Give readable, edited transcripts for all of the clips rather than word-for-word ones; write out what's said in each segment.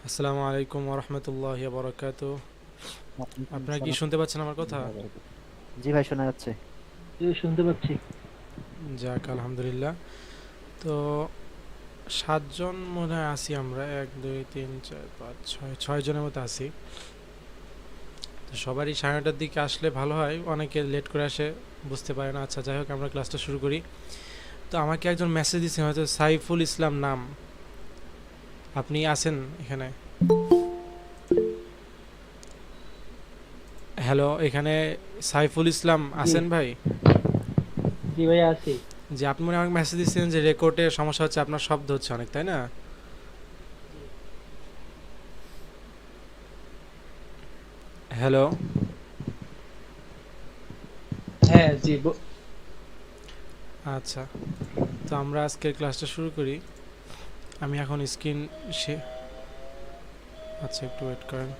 আসসালামু আলাইকুম ওয়া রাহমাতুল্লাহি ওয়া বারাকাতুহু। ওয়ালাইকুম আপনারা কি আসসালাম শুনতে পাচ্ছেন আমার কথা? ওয়া বারাকাতুহু। জি ভাই শোনা যাচ্ছে। জি শুনতে পাচ্ছি। যাক আলহামদুলিল্লাহ। তো ৭ জন মনে হয় আছি আমরা। ১, ২, ৩, ৪, ৫, ৬ জনের মতো আছি। তো সবারই ৯:৩০টার দিকে আসলে ভালো হয়। অনেকে লেট করে আসে, বুঝতে পারে না। আচ্ছা যাই হোক, আমরা ক্লাসটা শুরু করি। তো আমাকে একজন মেসেজ দিয়েছেন, হয়তো সাইফুল ইসলাম নাম। আপনি আছেন এখানে? হ্যালো, এখানে সাইফুল ইসলাম জি আছেন ভাই? জি ভাই আছি। যে আপনি মনে হয় আমাকে মেসেজ দিয়েছিলেন যে রেকর্ডের সমস্যা হচ্ছে, আপনার শব্দ হচ্ছে অনেক, তাই না? জি হ্যালো। হ্যাঁ জি আচ্ছা, তো আমরা আজকের ক্লাসটা শুরু করি। আমি এখন স্ক্রিন সে আচ্ছা, একটু ওয়েট করেন।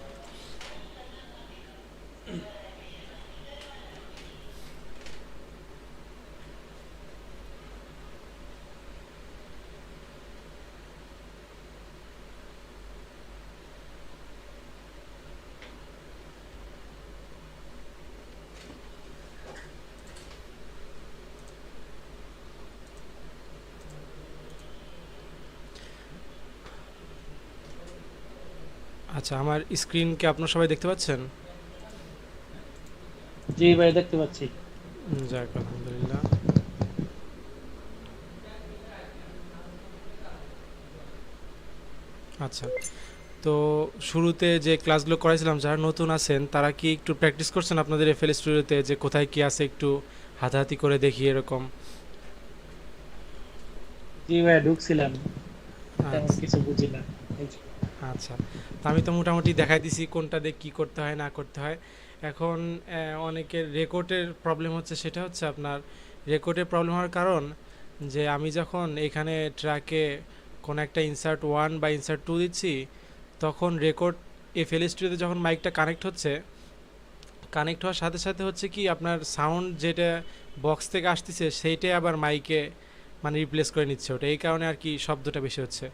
আচ্ছা, আমার স্ক্রিনকে আপনারা সবাই দেখতে পাচ্ছেন? জি ভাই দেখতে পাচ্ছি। যাক আলহামদুলিল্লাহ। আচ্ছা, তো শুরুতে যে ক্লাসগুলো করাইছিলাম, যারা নতুন আছেন তারা কি একটু প্র্যাকটিস করছেন আপনাদের এফএল স্টুডিওতে, যে কোথায় কি আছে একটু হাতাহাতি করে দেখি এরকম? জি ভাই ঢুকছিলাম, তেমন আচ্ছা কিছু বুঝি না। এই যে, আচ্ছা, তো আমি তো মোটামুটি দেখাই দিছি কোনটা দিয়ে কী করতে হয় না করতে হয়। এখন অনেকের রেকর্ডের প্রবলেম হচ্ছে, সেটা হচ্ছে আপনার রেকর্ডের প্রবলেম হওয়ার কারণ যে আমি যখন এখানে ট্র্যাকে কোনো একটা ইনসার্ট 1 বা ইনসার্ট 2 দিচ্ছি, তখন রেকর্ড এফএল স্টুডিওতে যখন মাইকটা কানেক্ট হচ্ছে, কানেক্ট হওয়ার সাথে সাথে হচ্ছে কি আপনার সাউন্ড যেটা বক্স থেকে আসতেছে সেইটাই আবার মাইকে মানে রিপ্লেস করে নিচ্ছে ওটা, এই কারণে আর কি শব্দটা বেশি হচ্ছে।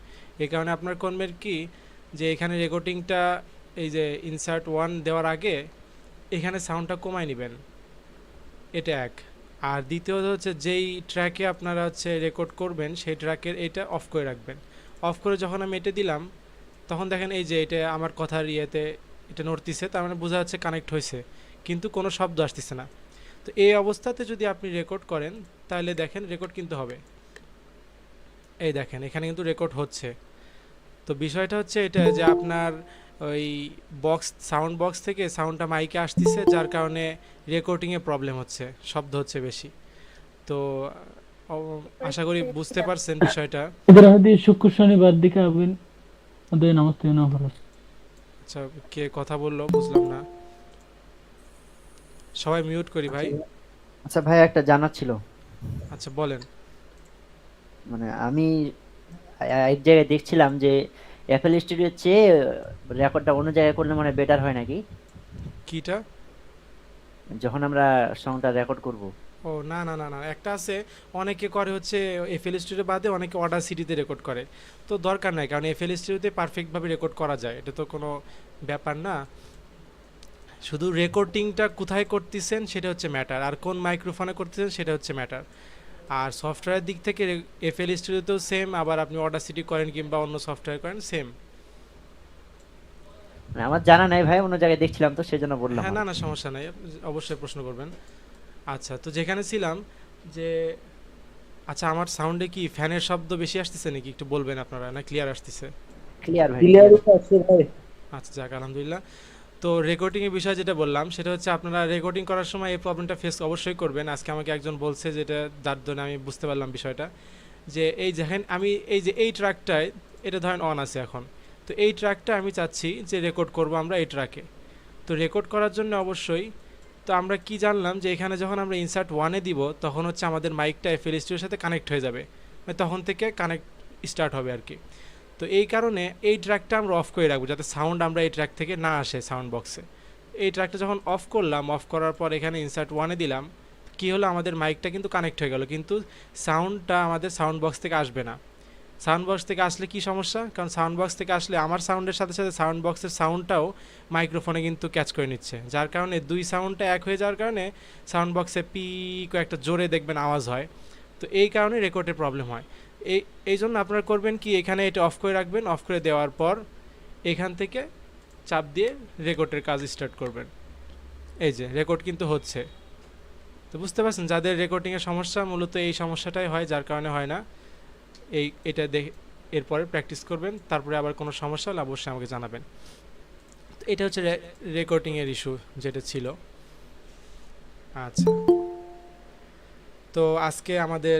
এই কারণে আপনার করবেন কি, যে এখানে রেকর্ডিংটা এই যে ইনসার্ট 1 দেওয়ার আগে এখানে সাউন্ডটা কমায় নেবেন, এটা এক। আর দ্বিতীয়ত হচ্ছে যেই ট্র্যাকে আপনারা হচ্ছে রেকর্ড করবেন সেই ট্র্যাকের এটা অফ করে রাখবেন। অফ করে যখন আমি এটা দিলাম, তখন দেখেন এই যে এটা আমার কথার ইয়েতে এটা নড়তিছে, তার মানে বোঝা যাচ্ছে কানেক্ট হয়েছে, কিন্তু কোনো শব্দ আসতেছে না। তো এই অবস্থাতে যদি আপনি রেকর্ড করেন, তাহলে দেখেন রেকর্ড কিন্তু হবে। এই দেখেন এখানে কিন্তু রেকর্ড হচ্ছে। তো বিষয়টা হচ্ছে এটা যে আপনার ওই বক্স, সাউন্ড বক্স থেকে সাউন্ডটা মাইকে আসতেছে, যার কারণে রেকর্ডিংয়ে প্রবলেম হচ্ছে, শব্দ হচ্ছে বেশি। তো আশা করি বুঝতে পারছেন বিষয়টা। এদের হয়তো শুক্র শনিবার দিকে হবেন, ওদের নামাজ থেকে না ভালো। আচ্ছা, কে কথা বললো বুঝলাম না। সবাই মিউট করি আচ্ছা ভাই। আচ্ছা ভাই একটা জানার ছিল। আচ্ছা বলেন। মানে আমি এক জায়গায় দেখছিলাম যে এফএল স্টুডিওর চেয়ে রেকর্ডটা অন্য জায়গায় করলে মানে বেটার হয় নাকি, কিটা? যখন আমরা সংটা রেকর্ড করব। ও না না না না, একটা আছে, অনেকে করে হচ্ছে এফএল স্টুডিও বাদে অনেকে অর্ডার সিটিতে রেকর্ড করে। তো দরকার নাই, কারণ এফএল স্টুডিওতে পারফেক্টভাবে রেকর্ড করা যায়, এটা তো কোনো ব্যাপার না। শুধু রেকর্ডিংটা কোথায় করতেছেন সেটা হচ্ছে ম্যাটার, আর কোন মাইক্রোফোনে করতেছেন সেটা হচ্ছে ম্যাটার। আর সফটওয়্যারের দিক থেকে এফএল স্টুডিওতেও সেম, আবার আপনি অর্ডার সিটি করেন কিংবা অন্য সফটওয়্যার করেন সেম। মানে আমার জানা নাই ভাই, অন্য জায়গায় দেখছিলাম তো সেজন্য বললাম হ্যাঁ আর না কি। না, সমস্যা নাই, আপনি অবশ্যই প্রশ্ন করবেন। আচ্ছা, তো যেখানে ছিলাম যে, আচ্ছা আমার সাউন্ডে কি ফ্যানের শব্দ বেশি আসতেছে নাকি একটু বলবেন আপনারা, না ক্লিয়ার আসতেছে? ক্লিয়ার ভাই ক্লিয়ার। ক্লিয়ারই আছে ভাই। আচ্ছা যাক আলহামদুলিল্লাহ। তো রেকর্ডিংয়ের বিষয়ে যেটা বললাম সেটা হচ্ছে, আপনারা রেকর্ডিং করার সময় এই প্রবলেমটা ফেস অবশ্যই করবেন। আজকে আমাকে একজন বলছে, যেটা যার জন্য আমি বুঝতে পারলাম বিষয়টা, যে এই দেখেন আমি এই যে এই ট্র্যাকটায়, এটা ধরেন অন আছে এখন, তো এই ট্র্যাকটা আমি চাচ্ছি যে রেকর্ড করব আমরা এই ট্র্যাকে। তো রেকর্ড করার জন্য অবশ্যই, তো আমরা কি জানলাম যে এখানে যখন আমরা ইনসার্ট 1-এ দিব, তখন হচ্ছে আমাদের মাইকটা এফএল স্টুডিওর সাথে কানেক্ট হয়ে যাবে, মানে তখন থেকে কানেক্ট স্টার্ট হবে আর কি। তো এই কারণে এই ট্র্যাকটা আমরা অফ করে রাখবো, যাতে সাউন্ড আমরা এই ট্র্যাক থেকে না আসে সাউন্ড বক্সে। এই ট্র্যাকটা যখন অফ করলাম, অফ করার পর এখানে ইনসার্ট 1-এ দিলাম, কি হলো, আমাদের মাইকটা কিন্তু কানেক্ট হয়ে গেল, কিন্তু সাউন্ডটা আমাদের সাউন্ড বক্স থেকে আসবে না। সাউন্ড বক্স থেকে আসলে কি সমস্যা, কারণ সাউন্ড বক্স থেকে আসলে আমার সাউন্ডের সাথে সাথে সাউন্ড বক্সের সাউন্ডটাও মাইক্রোফোনে কিন্তু ক্যাচ করে নিচ্ছে, যার কারণে দুই সাউন্ডটা এক হয়ে যাওয়ার কারণে সাউন্ড বক্সে একটা জোরে দেখবেন আওয়াজ হয়। তো এই কারণে রেকর্ডের প্রবলেম হয়। এই এই জন্য আপনারা করবেন কি, এখানে এটা অফ করে রাখবেন, অফ করে দেওয়ার পর এখান থেকে চাপ দিয়ে রেকর্ডের কাজ স্টার্ট করবেন। এই যে রেকর্ড কিন্তু হচ্ছে। তো বুঝতে পারছেন, যাদের রেকর্ডিংয়ের সমস্যা মূলত এই সমস্যাটাই হয়, যার কারণে হয় না। এটা দেখে এরপরে প্র্যাকটিস করবেন, তারপরে আবার কোনো সমস্যা হলে অবশ্যই আমাকে জানাবেন। তো এটা হচ্ছে রেকর্ডিংয়ের ইস্যু যেটা ছিল। আচ্ছা, তো আজকে আমাদের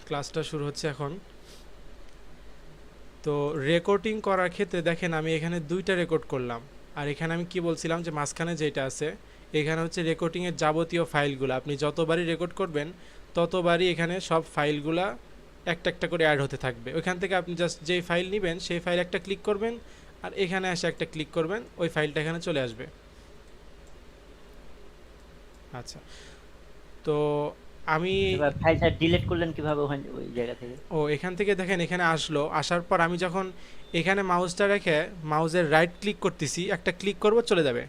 ক্লাসটা শুরু হচ্ছে এখন। তো রেকর্ডিং করার ক্ষেত্রে দেখেন আমি এখানে দুইটা রেকর্ড করলাম, আর এখানে আমি কি বলছিলাম যে মাঝখানে যেটা আছে এখানে হচ্ছে রেকর্ডিংয়ের যাবতীয় ফাইলগুলো, আপনি যতবারই রেকর্ড করবেন ততবারই এখানে সব ফাইলগুলা একটা একটা করে অ্যাড হতে থাকবে। ওইখান থেকে আপনি জাস্ট যেই ফাইল নেবেন সেই ফাইল একটা ক্লিক করবেন, আর এখানে এসে একটা ক্লিক করবেন, ওই ফাইলটা এখানে চলে আসবে। আচ্ছা, তো আমি এবার ফাইলটা ডিলিট করলেন কিভাবে ওই জায়গা থেকে? এখান থেকে দেখেন এখানে আসলো, আসার পর আমি যখন এখানে মাউসটা রেখে মাউসের রাইট ক্লিক করতেছি, একটা ক্লিক করব চলে যাবে।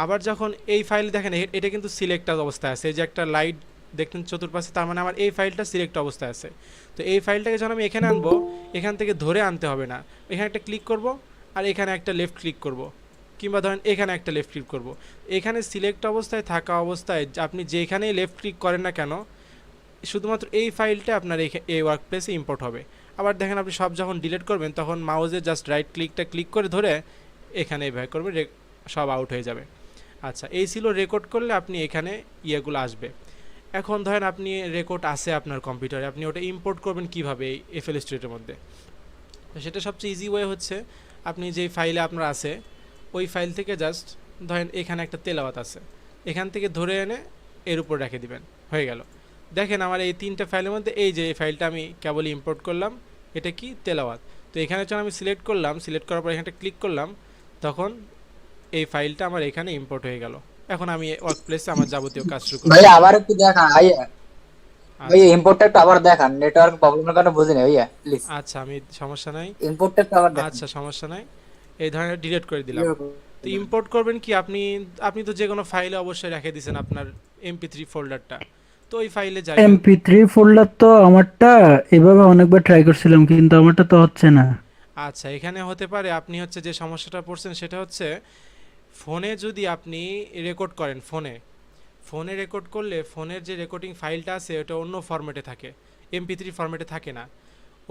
আবার যখন এই ফাইল দেখেন এটা কিন্তু সিলেক্ট অবস্থায় আছে, এই যে একটা লাইট দেখতেন চতুর্পাশে, তার মানে আমার এই ফাইলটা সিলেক্ট অবস্থায় আছে। তো এই ফাইলটাকে যখন আমি এখানে আনবো, এখান থেকে ধরে আনতে হবে না, এখানে একটা ক্লিক করব আর এখানে একটা লেফট ক্লিক করব, কিংবা ধরেন এখানে একটা লেফট ক্লিক করব। এখানে সিলেক্ট অবস্থায় থাকা অবস্থায় আপনি যেখানেই লেফট ক্লিক করেন না কেন, শুধুমাত্র এই ফাইলটা আপনার এই ওয়ার্ক প্লেসে ইম্পোর্ট হবে। আবার দেখেন আপনি সব যখন ডিলিট করবেন তখন মাউসে জাস্ট রাইট ক্লিকটা ক্লিক করে ধরে এখানে এইভাবে করবেন, সব আউট হয়ে যাবে। আচ্ছা, এই ছিল রেকর্ড করলে আপনি এখানে ইয়েগুলো আসবে। এখন ধরেন আপনি রেকর্ড আছে আপনার কম্পিউটারে, আপনি ওটা ইম্পোর্ট করবেন কিভাবে এই এফএল স্টুডিওর মধ্যে? তো সেটা সবচেয়ে ইজি ওয়ে হচ্ছে, আপনি যেই ফাইলে আপনার আছে ওই ফাইল থেকে জাস্ট ধরেন এখানে একটা তেলাওয়াত আছে, এখান থেকে ধরে এনে এর উপর রেখে দিবেন, হয়ে গেল। দেখেন আমার এই তিনটা ফাইলের মধ্যে এই যে এই ফাইলটা আমি কেবল ইম্পোর্ট করলাম, এটা কি তেলাওয়াত। তো এখানে যখন আমি সিলেক্ট করলাম, সিলেক্ট করার পর এখানটা ক্লিক করলাম, তখন এই ফাইলটা আমার এখানে ইম্পোর্ট হয়ে গেল। এখন আমি ওয়ার্ক প্লেসে আমার যাবতীয় কাজ শুরু করব। ভাইয়া আবার একটু দেখান ভাইয়া ইম্পোর্টটা একটু আবার দেখান, নেটওয়ার্ক প্রবলেমের কারণে বুঝিনি ভাইয়া প্লিজ। আচ্ছা, আমি সমস্যা নাই, ইম্পোর্টটা একটু আবার দেখান। আচ্ছা সমস্যা নাই, এই ধরনের ডিলিট করে দিলাম। তো ইম্পোর্ট করবেন কি, আপনি তো যে কোনো ফাইলে অবশ্যই রেখে দিয়েছেন আপনার MP3 ফোল্ডারটা, তো ওই ফাইলে যাবেন। MP3 ফোল্ডার তো আমারটা এভাবে অনেকবার ট্রাই করছিলাম, কিন্তু আমারটা তো হচ্ছে না। আচ্ছা, এখানে হতে পারে আপনি হচ্ছে যে সমস্যাটা পড়ছেন সেটা হচ্ছে ফোনে যদি আপনি রেকর্ড করেন, ফোনে রেকর্ড করলে ফোনের যে রেকর্ডিং ফাইলটা আছে ওটা অন্য ফরম্যাটে থাকে, MP3 ফরম্যাটে থাকে না।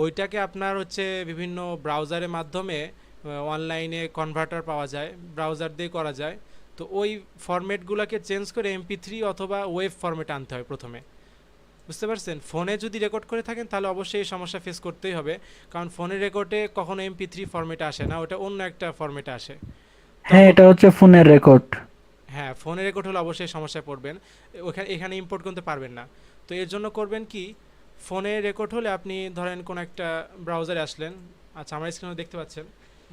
ওইটাকে আপনার হচ্ছে বিভিন্ন ব্রাউজারের মাধ্যমে অনলাইনে কনভার্টার পাওয়া যায়, ব্রাউজার দিয়ে করা যায়। তো ওই ফরম্যাটগুলোকে চেঞ্জ করে MP3 অথবা ওয়েব ফরম্যাটে আনতে হয় প্রথমে, বুঝতে পারছেন? ফোনে যদি রেকর্ড করে থাকেন তাহলে অবশ্যই এই সমস্যা ফেস করতেই হবে, কারণ ফোনের রেকর্ডে কখনো MP3 ফরম্যাটে আসে না, ওটা অন্য একটা ফরম্যাটে আসে। হ্যাঁ, এটা হচ্ছে ফোনের রেকর্ড। হ্যাঁ, ফোনে রেকর্ড হলে অবশ্যই সমস্যায় পড়বেন, এখানে ইম্পোর্ট করতে পারবেন না। তো এর জন্য করবেন কি, ফোনে রেকর্ড হলে আপনি ধরেন কোন একটা ব্রাউজারে আসলেন, আচ্ছা আমার স্ক্রিনে দেখতে পাচ্ছেন,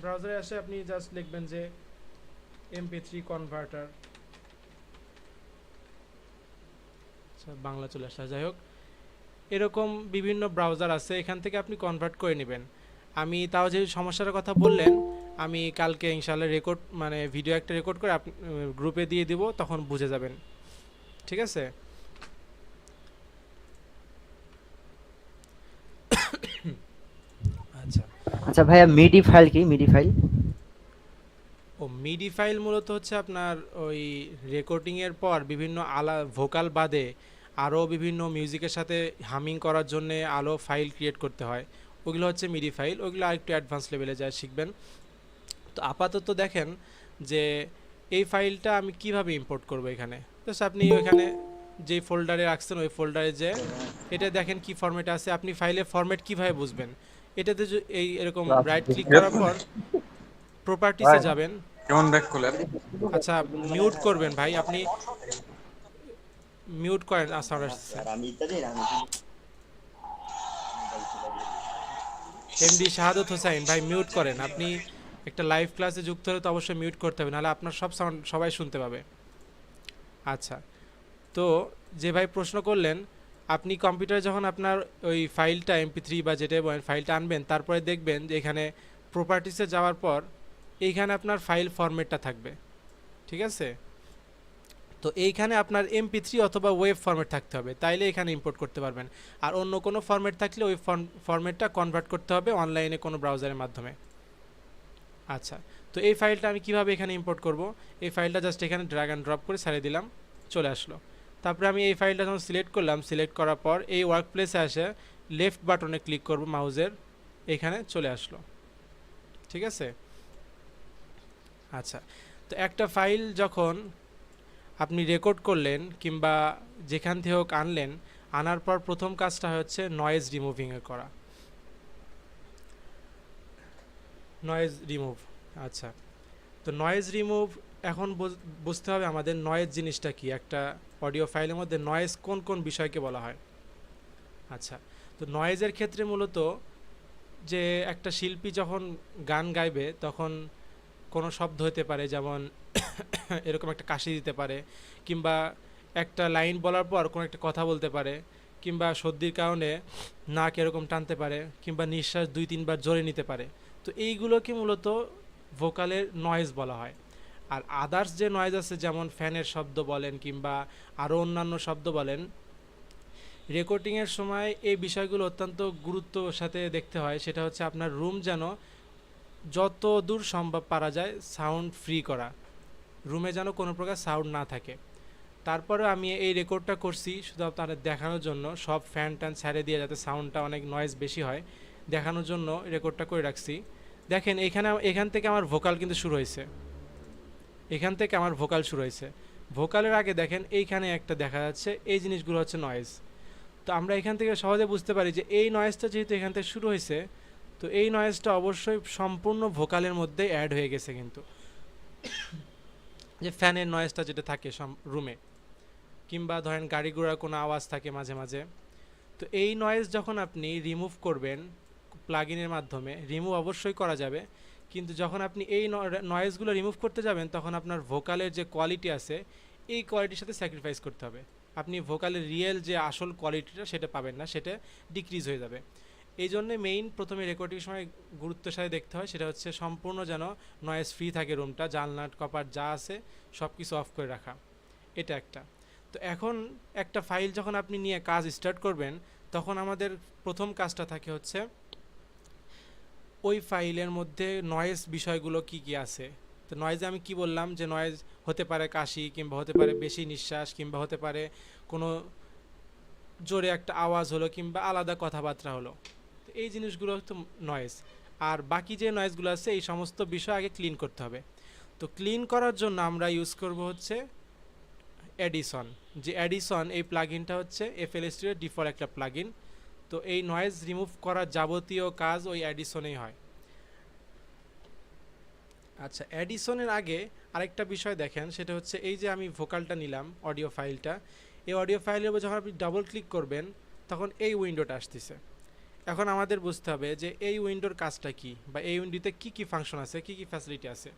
ব্রাউজারে আসে আপনি জাস্ট লিখবেন যে MP3 কনভার্টার, আচ্ছা বাংলা চলে আসা, যাই হোক এরকম বিভিন্ন ব্রাউজার আছে, এখান থেকে আপনি কনভার্ট করে নেবেন। আমি তাও যে সমস্যার কথা বললেন, আমি কালকে ইনশাআল্লাহ ভিডিও একটা রেকর্ড করে গ্রুপে দিয়ে দিব, তখন বুঝে যাবেন, ঠিক আছে? আচ্ছা আচ্ছা ভাইয়া, মিডি ফাইল কি? মিডি ফাইল মিডি ফাইল মূলত হচ্ছে আপনার ওই রেকর্ডিংয়ের পর বিভিন্ন ভোকাল বাদে আরও বিভিন্ন মিউজিকের সাথে হামিং করার জন্য ফাইল ক্রিয়েট করতে হয়, ওগুলো হচ্ছে মিডি ফাইল, ওগুলো আরেকটু অ্যাডভান্স লেভেলে যায়, শিখবেন। তো আপাতত দেখেন যে এই ফাইলটা আমি কিভাবে ইম্পোর্ট করব এখানে। তো আপনি ওইখানে যেই ফোল্ডারে রাখছেন ওই ফোল্ডারে যে এটা দেখেন কি ফরম্যাটে আছে, আপনি ফাইলের ফরম্যাট কিভাবে বুঝবেন? এটাতে এরকম রাইট ক্লিক করার পর প্রপার্টিসে যাবেন, কেমন ব্যাক করলেন? আচ্ছা মিউট করবেন ভাই, আপনি মিউট করেন। এমডি শাহাদত হোসাইন ভাই মিউট করেন, আপনি একটা লাইভ ক্লাসে যুক্ত হলে তো অবশ্যই মিউট করতে হবে, নাহলে আপনার সব সাউন্ড সবাই শুনতে পাবে। আচ্ছা, তো যে ভাই প্রশ্ন করলেন আপনি কম্পিউটারে যখন আপনার ওই ফাইলটা MP3 বা যেটা বলেন ফাইলটা আনবেন, তারপরে দেখবেন যে এখানে প্রপার্টিসে যাওয়ার পর এইখানে আপনার ফাইল ফরম্যাটটা থাকবে, ঠিক আছে? তো এইখানে আপনার MP3 অথবা ওয়েব ফরম্যাট থাকতে হবে, তাইলে এখানে ইম্পোর্ট করতে পারবেন। আর অন্য কোনো ফরম্যাট থাকলে ওই ফরম্যাটটা কনভার্ট করতে হবে অনলাইনে কোনো ব্রাউজারের মাধ্যমে। আচ্ছা, তো এই ফাইলটা আমি কিভাবে এখানে ইম্পোর্ট করব? এই ফাইলটা জাস্ট এখানে ড্র্যাগ অ্যান্ড ড্রপ করে ছেড়ে দিলাম, চলে আসলো। তারপরে আমি এই ফাইলটা যখন সিলেক্ট করলাম, সিলেক্ট করার পর এই ওয়ার্ক প্লেসে আসে লেফট বাটনে ক্লিক করব মাউজের, এখানে চলে আসলো, ঠিক আছে? আচ্ছা, তো একটা ফাইল যখন আপনি রেকর্ড করলেন কিংবা যেখান থেকে হোক আনলেন, আনার পর প্রথম কাজটা হচ্ছে নয়েজ রিমুভিংয়ের করা, নয়েজ রিমুভ। আচ্ছা, তো নয়েজ রিমুভ এখন বুঝতে হবে আমাদের নয়েজ জিনিসটা কি, একটা অডিও ফাইলের মধ্যে নয়েজ কোন কোন বিষয়কে বলা হয়। আচ্ছা, তো নয়েজের ক্ষেত্রে মূলত যে একটা শিল্পী যখন গান গাইবে তখন কোনো শব্দ হতে পারে, যেমন এরকম একটা কাশি দিতে পারে, কিংবা একটা লাইন বলার পর কোনো একটা কথা বলতে পারে, কিংবা সর্দির কারণে নাক এরকম টানতে পারে, কিংবা নিঃশ্বাস 2-3 বার জোরে নিতে পারে। তো এইগুলোকে মূলত ভোকালের নয়েজ বলা হয়। আর আদার্স যে নয়েজ আছে, যেমন ফ্যানের শব্দ বলেন কিংবা আরও অন্যান্য শব্দ বলেন, রেকর্ডিংয়ের সময় এই বিষয়গুলো অত্যন্ত গুরুত্বর সাথে দেখতে হয়। সেটা হচ্ছে আপনার রুম যেন যত দূর সম্ভব পারা যায় সাউন্ড ফ্রি করা, রুমে যেন কোনো প্রকার সাউন্ড না থাকে। তারপরে আমি এই রেকর্ডটা করছি শুধু আপনাদের দেখানোর জন্য, সব ফ্যান ট্যান ছেড়ে দিয়ে যাতে সাউন্ডটা অনেক নয়েজ বেশি হয় দেখানোর জন্য রেকর্ডটা করে রাখছি। দেখেন এখান থেকে আমার ভোকাল কিন্তু শুরু হয়েছে, এখান থেকে আমার ভোকাল শুরু হয়েছে। ভোকালের আগে দেখেন এইখানে একটা দেখা যাচ্ছে, এই জিনিসগুলো হচ্ছে নয়েজ। তো আমরা এখান থেকে সহজে বুঝতে পারি যে এই নয়েজটা যেহেতু এখান থেকে শুরু হয়েছে, তো এই নয়েজটা অবশ্যই সম্পূর্ণ ভোকালের মধ্যে অ্যাড হয়ে গেছে। কিন্তু যে ফ্যানের নয়েজটা যেটা থাকে রুমে, কিংবা ধরেন গাড়ি ঘোড়ার কোনো আওয়াজ থাকে মাঝে মাঝে, তো এই নয়েজ যখন আপনি রিমুভ করবেন প্লাগইনের মাধ্যমে, রিমুভ অবশ্যই করা যাবে, কিন্তু যখন আপনি এই নয়েজগুলো রিমুভ করতে যাবেন তখন আপনার ভোকালের যে কোয়ালিটি আছে এই কোয়ালিটির সাথে স্যাক্রিফাইস করতে হবে। আপনি ভোকালের রিয়েল যে আসল কোয়ালিটিটা সেটা পাবেন না, সেটা ডিক্রিজ হয়ে যাবে। এই জন্যে মেইন প্রথমে রেকর্ডিং সময় গুরুত্বের সাথে দেখতে হয় সেটা হচ্ছে সম্পূর্ণ যেন নয়েজ ফ্রি থাকে রুমটা, জানলা কপাট যা আছে সব কিছু অফ করে রাখা, এটা একটা। তো এখন একটা ফাইল যখন আপনি নিয়ে কাজ স্টার্ট করবেন, তখন আমাদের প্রথম কাজটা থাকে হচ্ছে ওই ফাইলের মধ্যে নয়েজ বিষয়গুলো কি কি আছে। তো নয়েজে আমি কি বললাম যে নয়েজ হতে পারে কাশি, কিংবা হতে পারে বেশি নিঃশ্বাস, কিংবা হতে পারে কোনো জোরে একটা আওয়াজ হলো, কিংবা আলাদা কথাবার্তা হলো। তো এই জিনিসগুলো হচ্ছে নয়েজ। আর বাকি যে নয়েজগুলো আছে এই সমস্ত বিষয় আগে ক্লিন করতে হবে। তো ক্লিন করার জন্য আমরা ইউজ করব হচ্ছে এডিসন। যে এডিসন এই প্লাগইনটা হচ্ছে FL Studio ডিফল্ট একটা প্লাগইন। তো এই নয়েজ রিমুভ করার যাবতীয় কাজ ওই এডিসনেই হয়। আচ্ছা, এডিসনের আগে আরেকটা বিষয় দেখেন, সেটা হচ্ছে এই যে আমি ভোকালটা নিলাম অডিও ফাইলটা, এই অডিও ফাইলের উপর যখন আপনি ডাবল ক্লিক করবেন তখন এই উইন্ডোটা আসতেছে। এখন আমাদের বুঝতে হবে যে এই উইন্ডোর কাজটা কি, বা এই উইন্ডোতে কি কি ফাংশন আছে, কি কি ফ্যাসিলিটি আছে।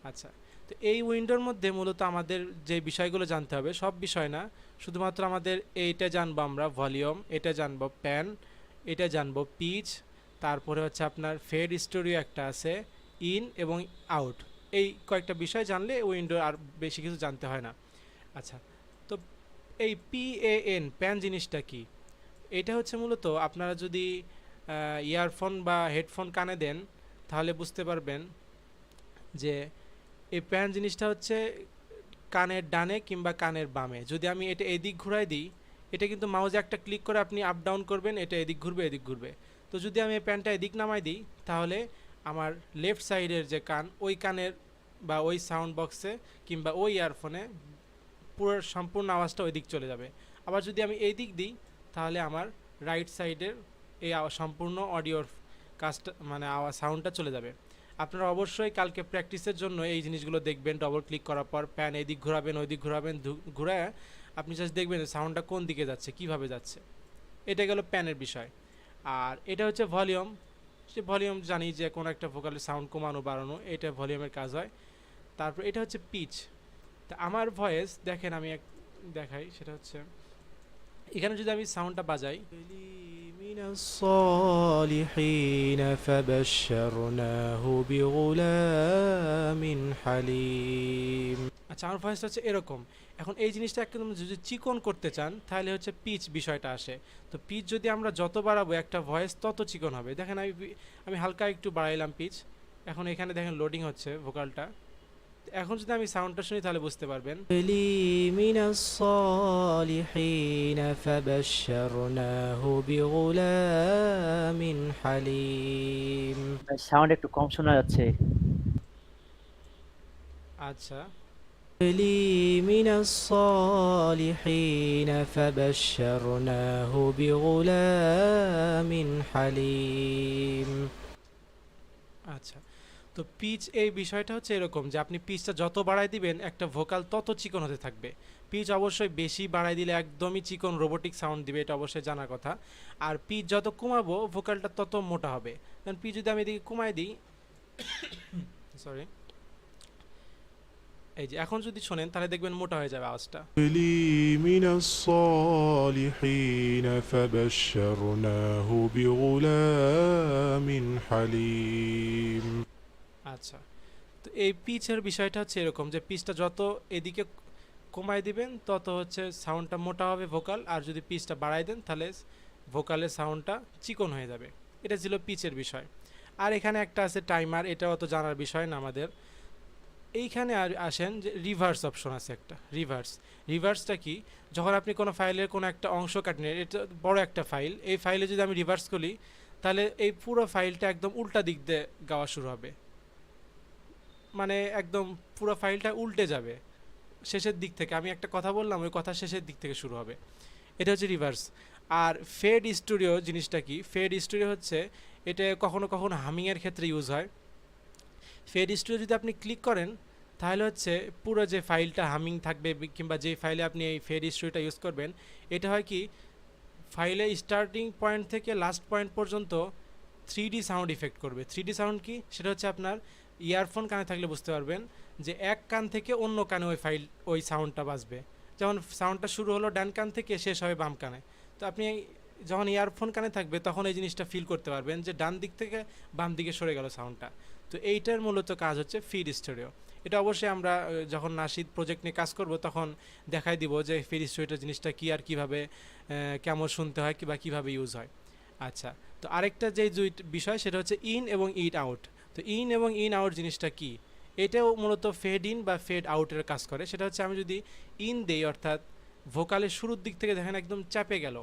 আচ্ছা, তো এই উইন্ডোর মধ্যে মূলত আমাদের যে বিষয়গুলো জানতে হবে, সব বিষয় না, শুধুমাত্র আমাদের এইটা জানবো আমরা ভলিউম, এটা জানবো প্যান, এটা জানবো পিচ, তারপরে হচ্ছে আপনার ফেড স্টোরিও একটা আছে, ইন এবং আউট। এই কয়েকটা বিষয় জানলে উইন্ডো আর বেশি কিছু জানতে হয় না। আচ্ছা, তো এই PAN প্যান জিনিসটা কি? এটা হচ্ছে মূলত আপনারা যদি ইয়ারফোন বা হেডফোন কানে দেন তাহলে বুঝতে পারবেন যে এই প্যান জিনিসটা হচ্ছে কানের ডানে কিংবা কানের বামে। যদি আমি এটা এদিক ঘুরাই দিই, এটা কিন্তু মাউসে একটা ক্লিক করে আপনি আপ ডাউন করবেন, এটা এদিক ঘুরবে এদিক ঘুরবে। তো যদি আমি এই প্যানটা এদিক নামাই দিই তাহলে আমার লেফট সাইডের যে কান, ওই কানের বা ওই সাউন্ড বক্সে কিংবা ওই ইয়ারফোনে পুরো সম্পূর্ণ আওয়াজটা ওই দিক চলে যাবে। আবার যদি আমি এই দিক দিই তাহলে আমার রাইট সাইডের এই সম্পূর্ণ অডিওর কাজটা মানে আওয়াজ সাউন্ডটা চলে যাবে। আপনারা অবশ্যই কালকে প্র্যাকটিসের জন্য এই জিনিসগুলো দেখবেন, ডবল ক্লিক করার পর প্যান এদিক ঘোরাবেন ওই দিক ঘোরাবেন, ঘুরায় আপনি জাস্ট দেখবেন সাউন্ডটা কোন দিকে যাচ্ছে, কিভাবে যাচ্ছে। এটা গেল প্যানের বিষয়। আর এটা হচ্ছে ভলিউম। সে ভলিউম জানি যে কোনো একটা ভোকালের সাউন্ড কমানো বাড়ানো, এটা ভলিউমের কাজ হয়। তারপর এটা হচ্ছে পিচ। তা আমার ভয়েস দেখেন, আমি দেখাই, সেটা হচ্ছে এখানে যদি আমি সাউন্ডটা বাজাই, من الصالحين فبشرناه بغلام حليم। আচ্ছা, আমার ভয়েসটা হচ্ছে এরকম। এখন এই জিনিসটা একদম যদি চিকন করতে চান তাহলে হচ্ছে পিচ বিষয়টা আসে। তো পিচ যদি আমরা যত বাড়াবো একটা ভয়েস তত চিকন হবে। দেখেন আমি হালকা একটু বাড়াইলাম পিচ, এখন এখানে দেখেন লোডিং হচ্ছে ভোকালটা। এখন যদি আমি সাউন্ডটা শুনি তাহলে বুঝতে পারবেন। من الصالحين فبشرناه بغلام حليم। সাউন্ড একটু কম শোনা যাচ্ছে। আচ্ছা, من الصالحين فبشرناه بغلام حليم। আচ্ছা, তো পিচ এই বিষয়টা হচ্ছে এরকম যে আপনি পিচটা যত বাড়ায় দিবেন একটা ভোকাল তত চিকন হতে থাকবে। পিচ অবশ্যই বেশি বাড়ায় দিলে একদমই চিকন রোবোটিক সাউন্ড দিবে, এটা অবশ্যই জানার কথা। আর পিচ যত কমাবো ভোকালটা তত মোটা হবে। কারণ পিচ যদি আমি এদিকে কমাই দিই, সরি, এই যে এখন যদি শোনেন তাহলে দেখবেন মোটা হয়ে যাবে আওয়াজটা। من الصالحين فبشرناه بغلام حليم। আচ্ছা, তো এই পিচের বিষয়টা হচ্ছে এরকম যে পিচটা যত এদিকে কমায় দিবেন তত হচ্ছে সাউন্ডটা মোটা হবে ভোকাল, আর যদি পিচটা বাড়ায় দেন তাহলে ভোকালের সাউন্ডটা চিকন হয়ে যাবে। এটা ছিল পিচের বিষয়। আর এখানে একটা আছে টাইমার, এটা অত জানার বিষয় না আমাদের। এইখানে আর আসেন যে রিভার্স অপশন আছে একটা। রিভার্সটা কি, যখন আপনি কোনো ফাইলের কোনো একটা অংশ কাটেন, এটা বড় একটা ফাইল, এই ফাইলে যদি আমি রিভার্স করি তাহলে এই পুরো ফাইলটা একদম উল্টা দিক দিয়ে গাওয়া শুরু হবে, মানে একদম পুরো ফাইলটা উল্টে যাবে শেষের দিক থেকে। আমি একটা কথা বললাম, ওই কথা শেষের দিক থেকে শুরু হবে, এটা হচ্ছে রিভার্স। আর ফেড স্টুডিও জিনিসটা কি, ফেড স্টুডিও হচ্ছে এটা কখনো কখনো হামিংয়ের ক্ষেত্রে ইউজ হয়। ফেড স্টুডিও যদি আপনি ক্লিক করেন তাহলে হচ্ছে পুরো যে ফাইলটা হামিং থাকবে, কিংবা যে ফাইলে আপনি এই ফেড স্টুডিওটা ইউজ করবেন, এটা হয় কি ফাইলে স্টার্টিং পয়েন্ট থেকে লাস্ট পয়েন্ট পর্যন্ত 3D সাউন্ড ইফেক্ট করবে। 3D সাউন্ড কি, সেটা হচ্ছে আপনার ইয়ারফোন কানে থাকলে বুঝতে পারবেন যে এক কান থেকে অন্য কানে ওই সাউন্ডটা বাজবে। যেমন সাউন্ডটা শুরু হলো ডান কান থেকে, শেষ হবে বাম কানে। তো আপনি যখন ইয়ারফোন কানে থাকবে তখন এই জিনিসটা ফিল করতে পারবেন যে ডান দিক থেকে বাম দিকে সরে গেল সাউন্ডটা। তো এইটার মূলত কাজ হচ্ছে ফিড স্টুডিও। এটা অবশ্যই আমরা যখন নাশিদ প্রজেক্ট নিয়ে কাজ করব তখন দেখাই দিব যে ফিড স্টুডিও জিনিসটা কী আর কীভাবে কেমন শুনতে হয় বা কীভাবে ইউজ হয়। আচ্ছা, তো আরেকটা যে বিষয় সেটা হচ্ছে ইন এবং ইট আউট। তো ইন এবং ইন আউট জিনিসটা কি, এটাও মূলত ফেড ইন বা ফেড আউটের কাজ করে। সেটা হচ্ছে আমি যদি ইন দেই, অর্থাৎ ভোকালের শুরুর দিক থেকে দেখেন একদম চাপে গেল,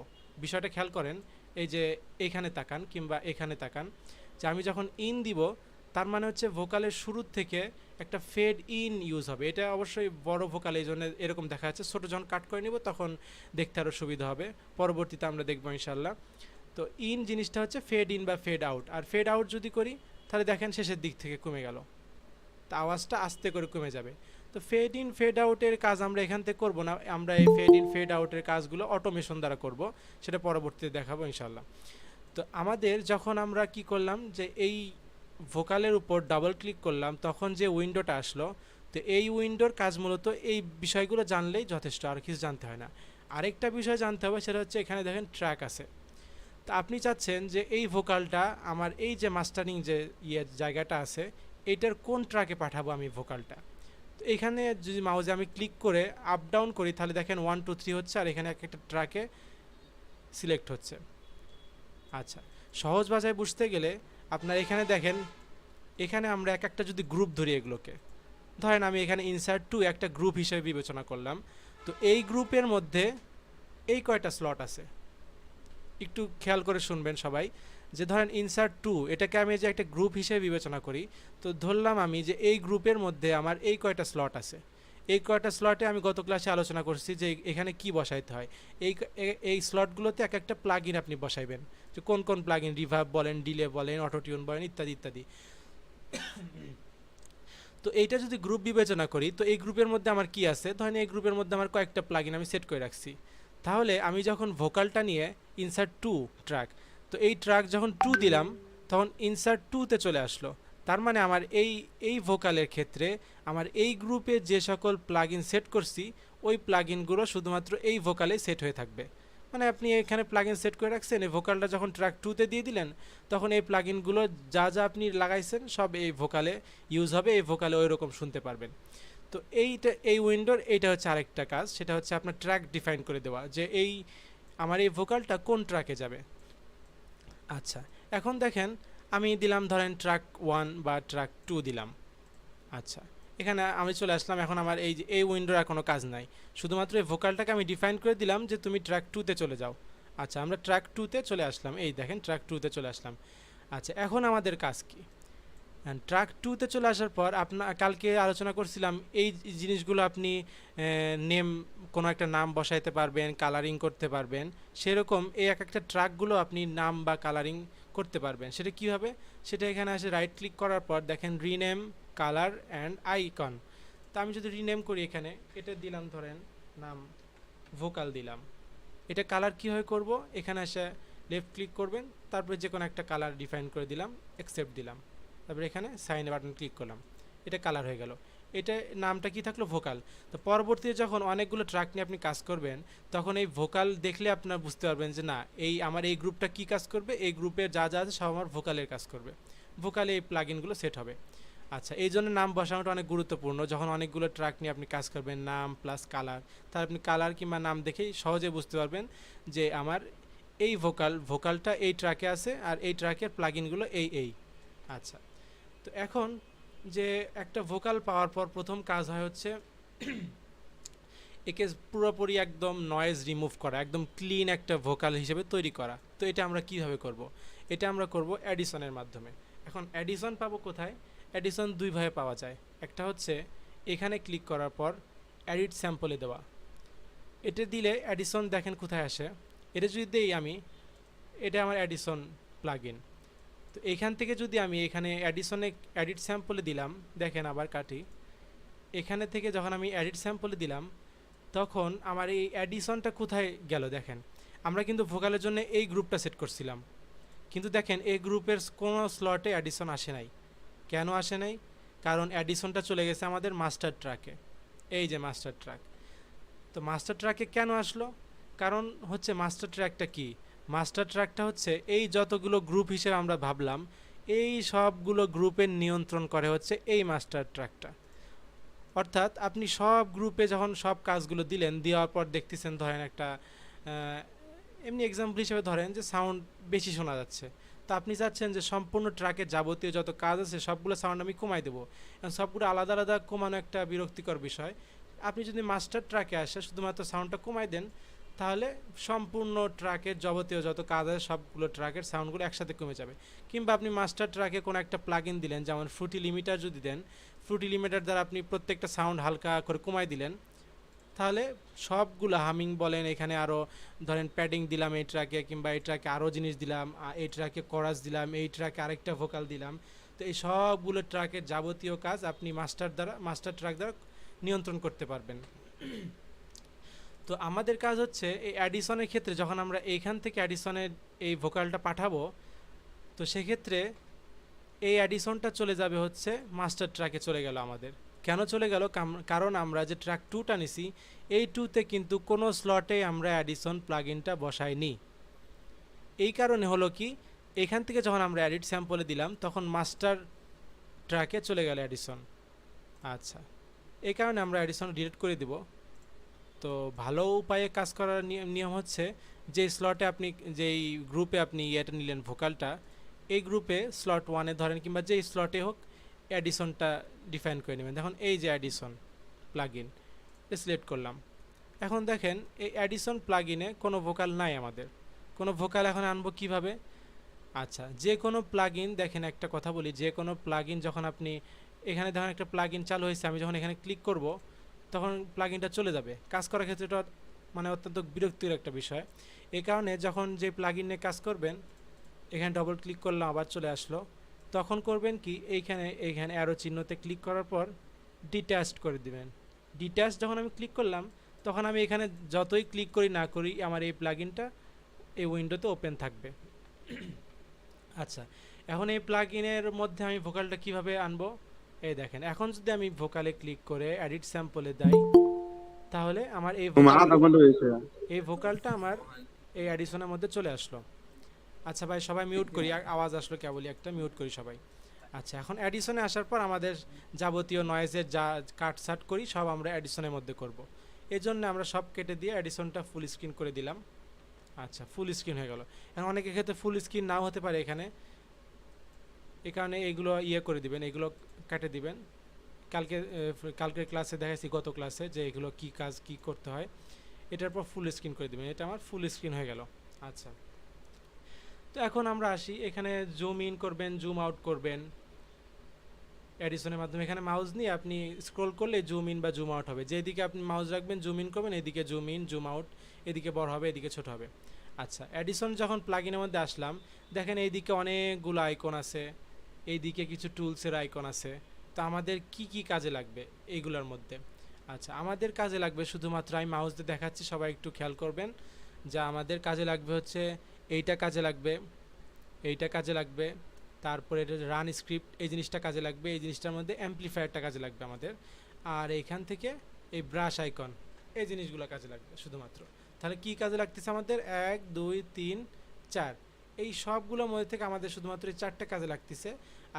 বিষয়টা খেয়াল করেন, এই যে এখানে তাকান কিংবা এখানে তাকান, যে আমি যখন ইন দিব তার মানে হচ্ছে ভোকালের শুরুর থেকে একটা ফেড ইন ইউজ হবে। এটা অবশ্যই বড় ভোকাল, এই জন্য এরকম দেখা যাচ্ছে। ছোটো যখন কাট করে নিব তখন দেখতে আরও সুবিধা হবে, পরবর্তীতে আমরা দেখবো ইনশাল্লাহ। তো ইন জিনিসটা হচ্ছে ফেড ইন বা ফেড আউট। আর ফেড আউট যদি করি তাহলে দেখেন শেষের দিক থেকে কমে গেল, তা আওয়াজটা আস্তে করে কমে যাবে। তো ফেড ইন ফেড আউটের কাজ আমরা এখান থেকে করবো না, আমরা এই ফেড ইন ফেড আউটের কাজগুলো অটোমেশন দ্বারা করব, সেটা পরবর্তীতে দেখাবো ইনশাল্লাহ। তো আমাদের যখন আমরা কি করলাম যে এই ভোকালের উপর ডাবল ক্লিক করলাম তখন যে উইন্ডোটা আসলো, তো এই উইন্ডোর কাজ মূলত এই বিষয়গুলো জানলেই যথেষ্ট, আর কিছু জানতে হয় না। আরেকটা বিষয় জানতে হবে, সেটা হচ্ছে এখানে দেখেন ট্র্যাক আছে। তো আপনি চাচ্ছেন যে এই ভোকালটা আমার এই যে মাস্টারিং যে জায়গাটা আছে এটার কোন ট্র্যাকে পাঠাবো আমি ভোকালটা। তো এখানে যদি মাউসে আমি ক্লিক করে আপ ডাউন করি তাহলে দেখেন 1 2 3 হচ্ছে, আর এখানে একটা ট্র্যাকে সিলেক্ট হচ্ছে। আচ্ছা, সহজ ভাষায় বুঝতে গেলে আপনার এখানে দেখেন, এখানে আমরা এক একটা যদি গ্রুপ ধরি, এগুলোকে ধরেন আমি এখানে ইনসার্ট টু একটা গ্রুপ হিসেবে বিবেচনা করলাম। তো এই গ্রুপের মধ্যে এই কয়টা স্লট আছে একটু খেয়াল করে শুনবেন সবাই, যে ধরেন ইনসার্ট টু এটাকে আমি যে একটা গ্রুপ হিসেবে বিবেচনা করি, তো ধরলাম আমি যে এই গ্রুপের মধ্যে আমার এই কয়টা স্লট আছে। এই কয়টা স্লটে আমি গত ক্লাসে আলোচনা করছি যে এখানে কি বসাইতে হয়। এই স্লটগুলোতে এক একটা প্লাগ ইন আপনি বসাইবেন, যে কোন কোন প্লাগ ইন, রিভার্ব বলেন, ডিলে বলেন, অটোটিউন বলেন, ইত্যাদি ইত্যাদি। তো এইটা যদি গ্রুপ বিবেচনা করি, তো এই গ্রুপের মধ্যে আমার কি আছে, ধরেন এই গ্রুপের মধ্যে আমার কয়েকটা প্লাগ ইন আমি সেট করে রাখছি। তাহলে আমি যখন ভোকালটা নিয়ে ইনসার্ট টু ট্র্যাক, তো এই ট্র্যাক যখন টু দিলাম তখন ইনসার্ট টুতে চলে আসলো। তার মানে আমার এই ভোকালের ক্ষেত্রে আমার এই গ্রুপে যে সকল প্লাগ ইন সেট করছি ওই প্লাগ ইনগুলো শুধুমাত্র এই ভোকালে সেট হয়ে থাকবে। মানে আপনি এখানে প্লাগইন সেট করে রাখছেন, এই ভোকালটা যখন ট্র্যাক 2-তে দিয়ে দিলেন তখন এই প্লাগইনগুলো যা যা আপনি লাগাইছেন সব এই ভোকালে ইউজ হবে, এই ভোকালে ওই রকম শুনতে পারবেন। তো এইটা এই উইন্ডোর এইটা হচ্ছে আরেকটা কাজ, সেটা হচ্ছে আপনার ট্র্যাক ডিফাইন করে দেওয়া, যে এই আমার এই ভোকালটা কোন ট্র্যাকে যাবে। আচ্ছা, এখন দেখেন আমি দিলাম ধরেন ট্র্যাক 1 বা ট্র্যাক 2 দিলাম। আচ্ছা, এখানে আমি চলে আসলাম, এখন আমার এই যে এই উইন্ডোর আর কোনো কাজ নাই, শুধুমাত্র এই ভোকালটাকে আমি ডিফাইন করে দিলাম যে তুমি ট্র্যাক 2-তে চলে যাও। আচ্ছা, আমরা ট্র্যাক 2-তে চলে আসলাম, এই দেখেন ট্র্যাক 2-তে চলে আসলাম। আচ্ছা, এখন আমাদের কাজ কি? ট্র্যাক 2-তে চলে আসার পর কালকে আলোচনা করছিলাম এই জিনিসগুলো আপনি নেম, কোনো একটা নাম বসাইতে পারবেন, কালারিং করতে পারবেন, সেরকম এই এক একটা ট্র্যাকগুলো আপনি নাম বা কালারিং করতে পারবেন। সেটা কীভাবে? সেটা এখানে আসে রাইট ক্লিক করার পর দেখেন রিনেম কালার অ্যান্ড আইকন। তা আমি যদি রিনেম করি, এখানে এটা দিলাম ধরেন নাম ভোকাল দিলাম। এটা কালার কীভাবে করব? এখানে এসে লেফট ক্লিক করবেন, তারপরে যে কোনো একটা কালার ডিফাইন করে দিলাম, অ্যাকসেপ্ট দিলাম, তারপরে এখানে সাইন বাটন ক্লিক করলাম, এটা কালার হয়ে গেল। এটা নামটা কি থাকলো? ভোকাল। তো পরবর্তীতে যখন অনেকগুলো ট্র্যাক নিয়ে আপনি কাজ করবেন তখন এই ভোকাল দেখলে আপনার বুঝতে পারবেন যে না, এই আমার এই গ্রুপটা কি কাজ করবে, এই গ্রুপের যা যা আছে সব আমার ভোকালের কাজ করবে, ভোকালে এই প্লাগইনগুলো সেট হবে। আচ্ছা, এই জন্য নাম বসানোটা অনেক গুরুত্বপূর্ণ। যখন অনেকগুলো ট্র্যাক নিয়ে আপনি কাজ করবেন, নাম প্লাস কালার, তাহলে আপনি কালার কিংবা নাম দেখেই সহজে বুঝতে পারবেন যে আমার এই ভোকালটা এই ট্র্যাকে আছে আর এই ট্র্যাকের প্লাগইনগুলো এই। আচ্ছা, তো এখন যে একটা ভোকাল পাওয়ার পর প্রথম কাজ হয় হচ্ছে একে পুরোপুরি একদম নয়েজ রিমুভ করা, একদম ক্লিন একটা ভোকাল হিসেবে তৈরি করা। তো এটা আমরা কিভাবে করব? এটা আমরা করব অ্যাডিশনের মাধ্যমে। এখন অ্যাডিশন পাবো কোথায়? অ্যাডিশন দুইভাবে পাওয়া যায়। একটা হচ্ছে এখানে ক্লিক করার পর এডিট স্যাম্পলে দেওয়া, এটা দিলে অ্যাডিশন দেখেন কোথায় আসে। এটা যদি দেই আমি, এটা আমার অ্যাডিশন প্লাগইন। তো এখান থেকে যদি আমি এখানে এডিট স্যাম্পলে দিলাম, দেখেন আবার কাটি, এখানে থেকে যখন আমি এডিট স্যাম্পলে দিলাম তখন আমার এই অ্যাডিশনটা কোথায় গেল দেখেন। আমরা কিন্তু ভোকালের জন্য এই গ্রুপটা সেট করছিলাম, কিন্তু দেখেন এই গ্রুপের কোনো স্লটে অ্যাডিশন আসে নাই। কেন আসে নাই? কারণ অ্যাডিশনটা চলে গেছে আমাদের মাস্টার ট্র্যাকে, এই যে মাস্টার ট্র্যাক। তো মাস্টার ট্র্যাকে কেন আসলো? কারণ হচ্ছে মাস্টার ট্র্যাকটা কি? মাস্টার ট্র্যাকটা হচ্ছে এই যতগুলো গ্রুপ হিসেবে আমরা ভাবলাম, এই সবগুলো গ্রুপের নিয়ন্ত্রণ করে হচ্ছে এই মাস্টার ট্র্যাকটা। অর্থাৎ আপনি সব গ্রুপে যখন সব কাজগুলো দিলেন, দেওয়ার পর দেখতেছেন ধরেন একটা এমনি এক্সাম্পল হিসেবে ধরেন যে সাউন্ড বেশি শোনা যাচ্ছে, তো আপনি চাচ্ছেন যে সম্পূর্ণ ট্র্যাকের যাবতীয় যত কাজ আছে সবগুলো সাউন্ড আমি কমাই দেবো। সবগুলো আলাদা আলাদা কমানো একটা বিরক্তিকর বিষয়। আপনি যদি মাস্টার ট্র্যাকে আসে শুধুমাত্র সাউন্ডটা কমাই দেন, তাহলে সম্পূর্ণ ট্র্যাকের যাবতীয় যত কাজ আছে সবগুলো ট্র্যাকের সাউন্ডগুলো একসাথে কমে যাবে। কিংবা আপনি মাস্টার ট্র্যাকে কোনো একটা প্লাগইন দিলেন, যেমন ফ্রুটি লিমিটার যদি দেন, ফ্রুটি লিমিটার দ্বারা আপনি প্রত্যেকটা সাউন্ড হালকা করে কমাই দিলেন, তাহলে সবগুলো হামিং বলেন, এখানে আরও ধরেন প্যাডিং দিলাম এই ট্র্যাকে, কিংবা এই ট্র্যাকে আরও জিনিস দিলাম, এই ট্র্যাকে কোরাস দিলাম, এই ট্র্যাকে আরেকটা ভোকাল দিলাম, তো এই সবগুলো ট্র্যাকের যাবতীয় কাজ আপনি মাস্টার ট্র্যাক দ্বারা নিয়ন্ত্রণ করতে পারবেন। তো আমাদের কাজ হচ্ছে এই অ্যাডিশনের ক্ষেত্রে যখন আমরা এইখান থেকে অ্যাডিশনের এই ভোকালটা পাঠাবো, তো সেক্ষেত্রে এই অ্যাডিশনটা চলে যাবে হচ্ছে মাস্টার ট্র্যাকে চলে গেল আমাদের। কেন চলে গেল? কারণ আমরা যে ট্র্যাক 2টা নিছি, এই 2তে কিন্তু কোনো স্লটে আমরা অ্যাডিশন প্লাগইনটা বসাইনি। এই কারণে হলো কি, এখান থেকে যখন আমরা এডিট স্যাম্পলে দিলাম তখন মাস্টার ট্র্যাকে চলে গেল অ্যাডিশন। আচ্ছা, এই কারণে আমরা অ্যাডিশন ডিলিট করে দিব। তো ভালো উপায়ে কাজ করার নিয়ম হচ্ছে, যে স্লটে আপনি যেই গ্রুপে আপনি এটা নিলেন ভোকালটা, এই গ্রুপে স্লট 1-এ ধরেন কিংবা যেই স্লটে হোক অ্যাডিশনটা ডিফাইন করে নেবেন। দেখুন এই যে অ্যাডিশন প্লাগইন, সিলেক্ট করলাম। এখন দেখেন এই অ্যাডিশন প্লাগইনে কোনো ভোকাল নাই আমাদের, কোনো ভোকাল এখন আনবো কিভাবে? আচ্ছা, যে কোনো প্লাগইন, দেখেন একটা কথা বলি, যে কোনো প্লাগইন যখন আপনি এখানে দেখেন একটা প্লাগইন চালু হয়েছে, আমি যখন এখানে ক্লিক করব তখন প্লাগইনটা চলে যাবে। কাজ করার ক্ষেত্রে এটা মানে অত্যন্ত বিরক্তির একটা বিষয়। এই কারণে যখন যে প্লাগইন নিয়ে কাজ করবেন, এখানে ডবল ক্লিক করলাম, আবার চলে আসলো, তখন করবেন কি, এইখানে অ্যারো চিহ্নতে ক্লিক করার পর ডিট্যাচড করে দিবেন। ডিট্যাচ যখন আমি ক্লিক করলাম তখন আমি এখানে যতই ক্লিক করি না করি আমার এই প্লাগইনটা এই উইন্ডোতে ওপেন থাকবে। আচ্ছা, এখন এই প্লাগইনের মধ্যে আমি ভোকালটা কিভাবে আনবো? এই দেখেন, এখন যদি আমি ভোকালে ক্লিক করে এডিট স্যাম্পলে দেই, তাহলে আমার এই ভোকালটা আমার এই অ্যাডিশনের মধ্যে চলে আসলো। আচ্ছা ভাই সবাই মিউট করি, আওয়াজ আসলো কেবলই একটা, মিউট করি সবাই। আচ্ছা এখন অ্যাডিশনে আসার পর আমাদের যাবতীয় নয়েজের যা কাটসাট করি সব আমরা অ্যাডিশনের মধ্যে করব। এই জন্য আমরা সব কেটে দিয়ে অ্যাডিশনটা ফুল স্ক্রিন করে দিলাম। আচ্ছা ফুল স্ক্রিন হয়ে গেল। এখন অনেকের ক্ষেত্রে ফুল স্ক্রিন নাও হতে পারে এখানে, এই কারণে এইগুলো ইয়ে করে দিবেন, এগুলো কেটে দিবেন। কালকের ক্লাসে দেখাইছি, গত ক্লাসে, যে এগুলো কি কাজ কি করতে হয়। এটার পর ফুল স্ক্রিন করে দিবেন। এটা আমার ফুল স্ক্রিন হয়ে গেল। আচ্ছা তো এখন আমরা আসি, এখানে জুম ইন করবেন, জুম আউট করবেন অ্যাডিশনের মাধ্যমে। এখানে মাউস নিয়ে আপনি স্ক্রল করলে জুম ইন বা জুম আউট হবে। যেদিকে আপনি মাউস রাখবেন জুম ইন করবেন, এদিকে জুম ইন জুম আউট, এদিকে বড় হবে এদিকে ছোট হবে। আচ্ছা অ্যাডিশন যখন প্লাগইনের মধ্যে আসলাম, দেখেন এইদিকে অনেকগুলো আইকন আছে, এইদিকে কিছু টুলসের আইকন আছে। তো আমাদের কি কি কাজে লাগবে এইগুলোর মধ্যে? আচ্ছা আমাদের কাজে লাগবে শুধুমাত্র, আমি মাউস দিয়ে দেখাচ্ছি, সবাই একটু খেয়াল করবেন, যা আমাদের কাজে লাগবে হচ্ছে এইটা কাজে লাগবে, এইটা কাজে লাগবে, তারপরে এটা রান স্ক্রিপ্ট এই জিনিসটা কাজে লাগবে, এই জিনিসটার মধ্যে অ্যাম্প্লিফায়ারটা কাজে লাগবে আমাদের, আর এইখান থেকে এই ব্রাশ আইকন এই জিনিসগুলো কাজে লাগবে শুধুমাত্র। তাহলে কি কাজে লাগতেছে আমাদের? 1 2 3 4, এই সবগুলোর মধ্যে থেকে আমাদের শুধুমাত্র এই 4টে কাজে লাগতেছে।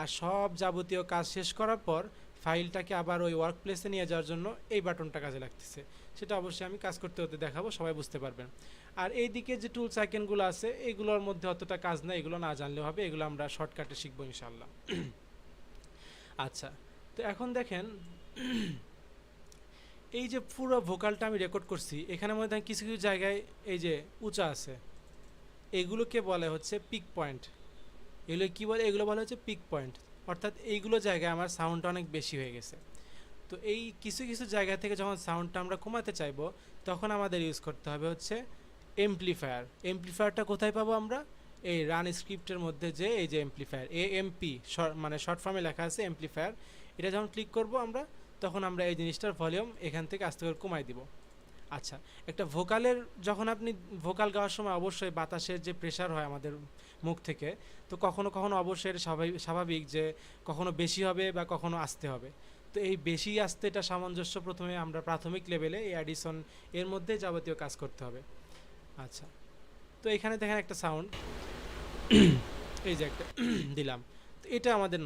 আর সব যাবতীয় কাজ শেষ করার পর ফাইলটাকে আবার ওই ওয়ার্ক প্লেসে নিয়ে যাওয়ার জন্য এই বাটনটা কাজে লাগতেছে। সেটা অবশ্যই আমি কাজ করতে হতে দেখাবো, সবাই বুঝতে পারবেন। আর এইদিকে যে টুলস আইকনগুলো আছে এগুলোর মধ্যে অতটা কাজ না, এগুলো না জানলেও হবে, এগুলো আমরা শর্টকাটে শিখবো ইনশাল্লাহ। আচ্ছা তো এখন দেখেন এই যে পুরো ভোকালটা আমি রেকর্ড করছি, এখানের মধ্যে কিছু কিছু জায়গায় এই যে উঁচা আছে, এগুলোকে বলে হচ্ছে পিক পয়েন্ট। এগুলো কী বলে? এগুলো বলা হচ্ছে পিক পয়েন্ট, অর্থাৎ এইগুলো জায়গায় আমার সাউন্ডটা অনেক বেশি হয়ে গেছে। তো এই কিছু কিছু জায়গা থেকে যখন সাউন্ডটা আমরা কমাতে চাইবো, তখন আমাদের ইউজ করতে হবে হচ্ছে এমপ্লিফায়ার। এমপ্লিফায়ারটা কোথায় পাবো আমরা? এই রান স্ক্রিপ্টের মধ্যে যে এই যে এমপ্লিফায়ার, এএমপি মানে শর্ট ফর্মে লেখা আছে এমপ্লিফায়ার, এটা যখন ক্লিক করব আমরা, তখন আমরা এই জিনিসটার ভলিউম এখান থেকে আস্তে করে কমাই দিব। আচ্ছা একটা ভোকালের, যখন আপনি ভোকাল গাওয়ার সময় অবশ্যই বাতাসের যে প্রেশার হয় আমাদের মুখ থেকে, তো কখনো কখনো অবশ্যই এটা স্বাভাবিক যে কখনো বেশি হবে বা কখনো আস্তে হবে। তো এই বেশি আস্তেটা সামঞ্জস্য প্রথমে আমরা প্রাথমিক লেভেলে এই অ্যাডিশন এর মধ্যে যাবতীয় কাজ করতে হবে। আচ্ছা তো এখানে দেখেন একটা সাউন্ড, এই যে একটা দিলাম, তো এটা আমাদের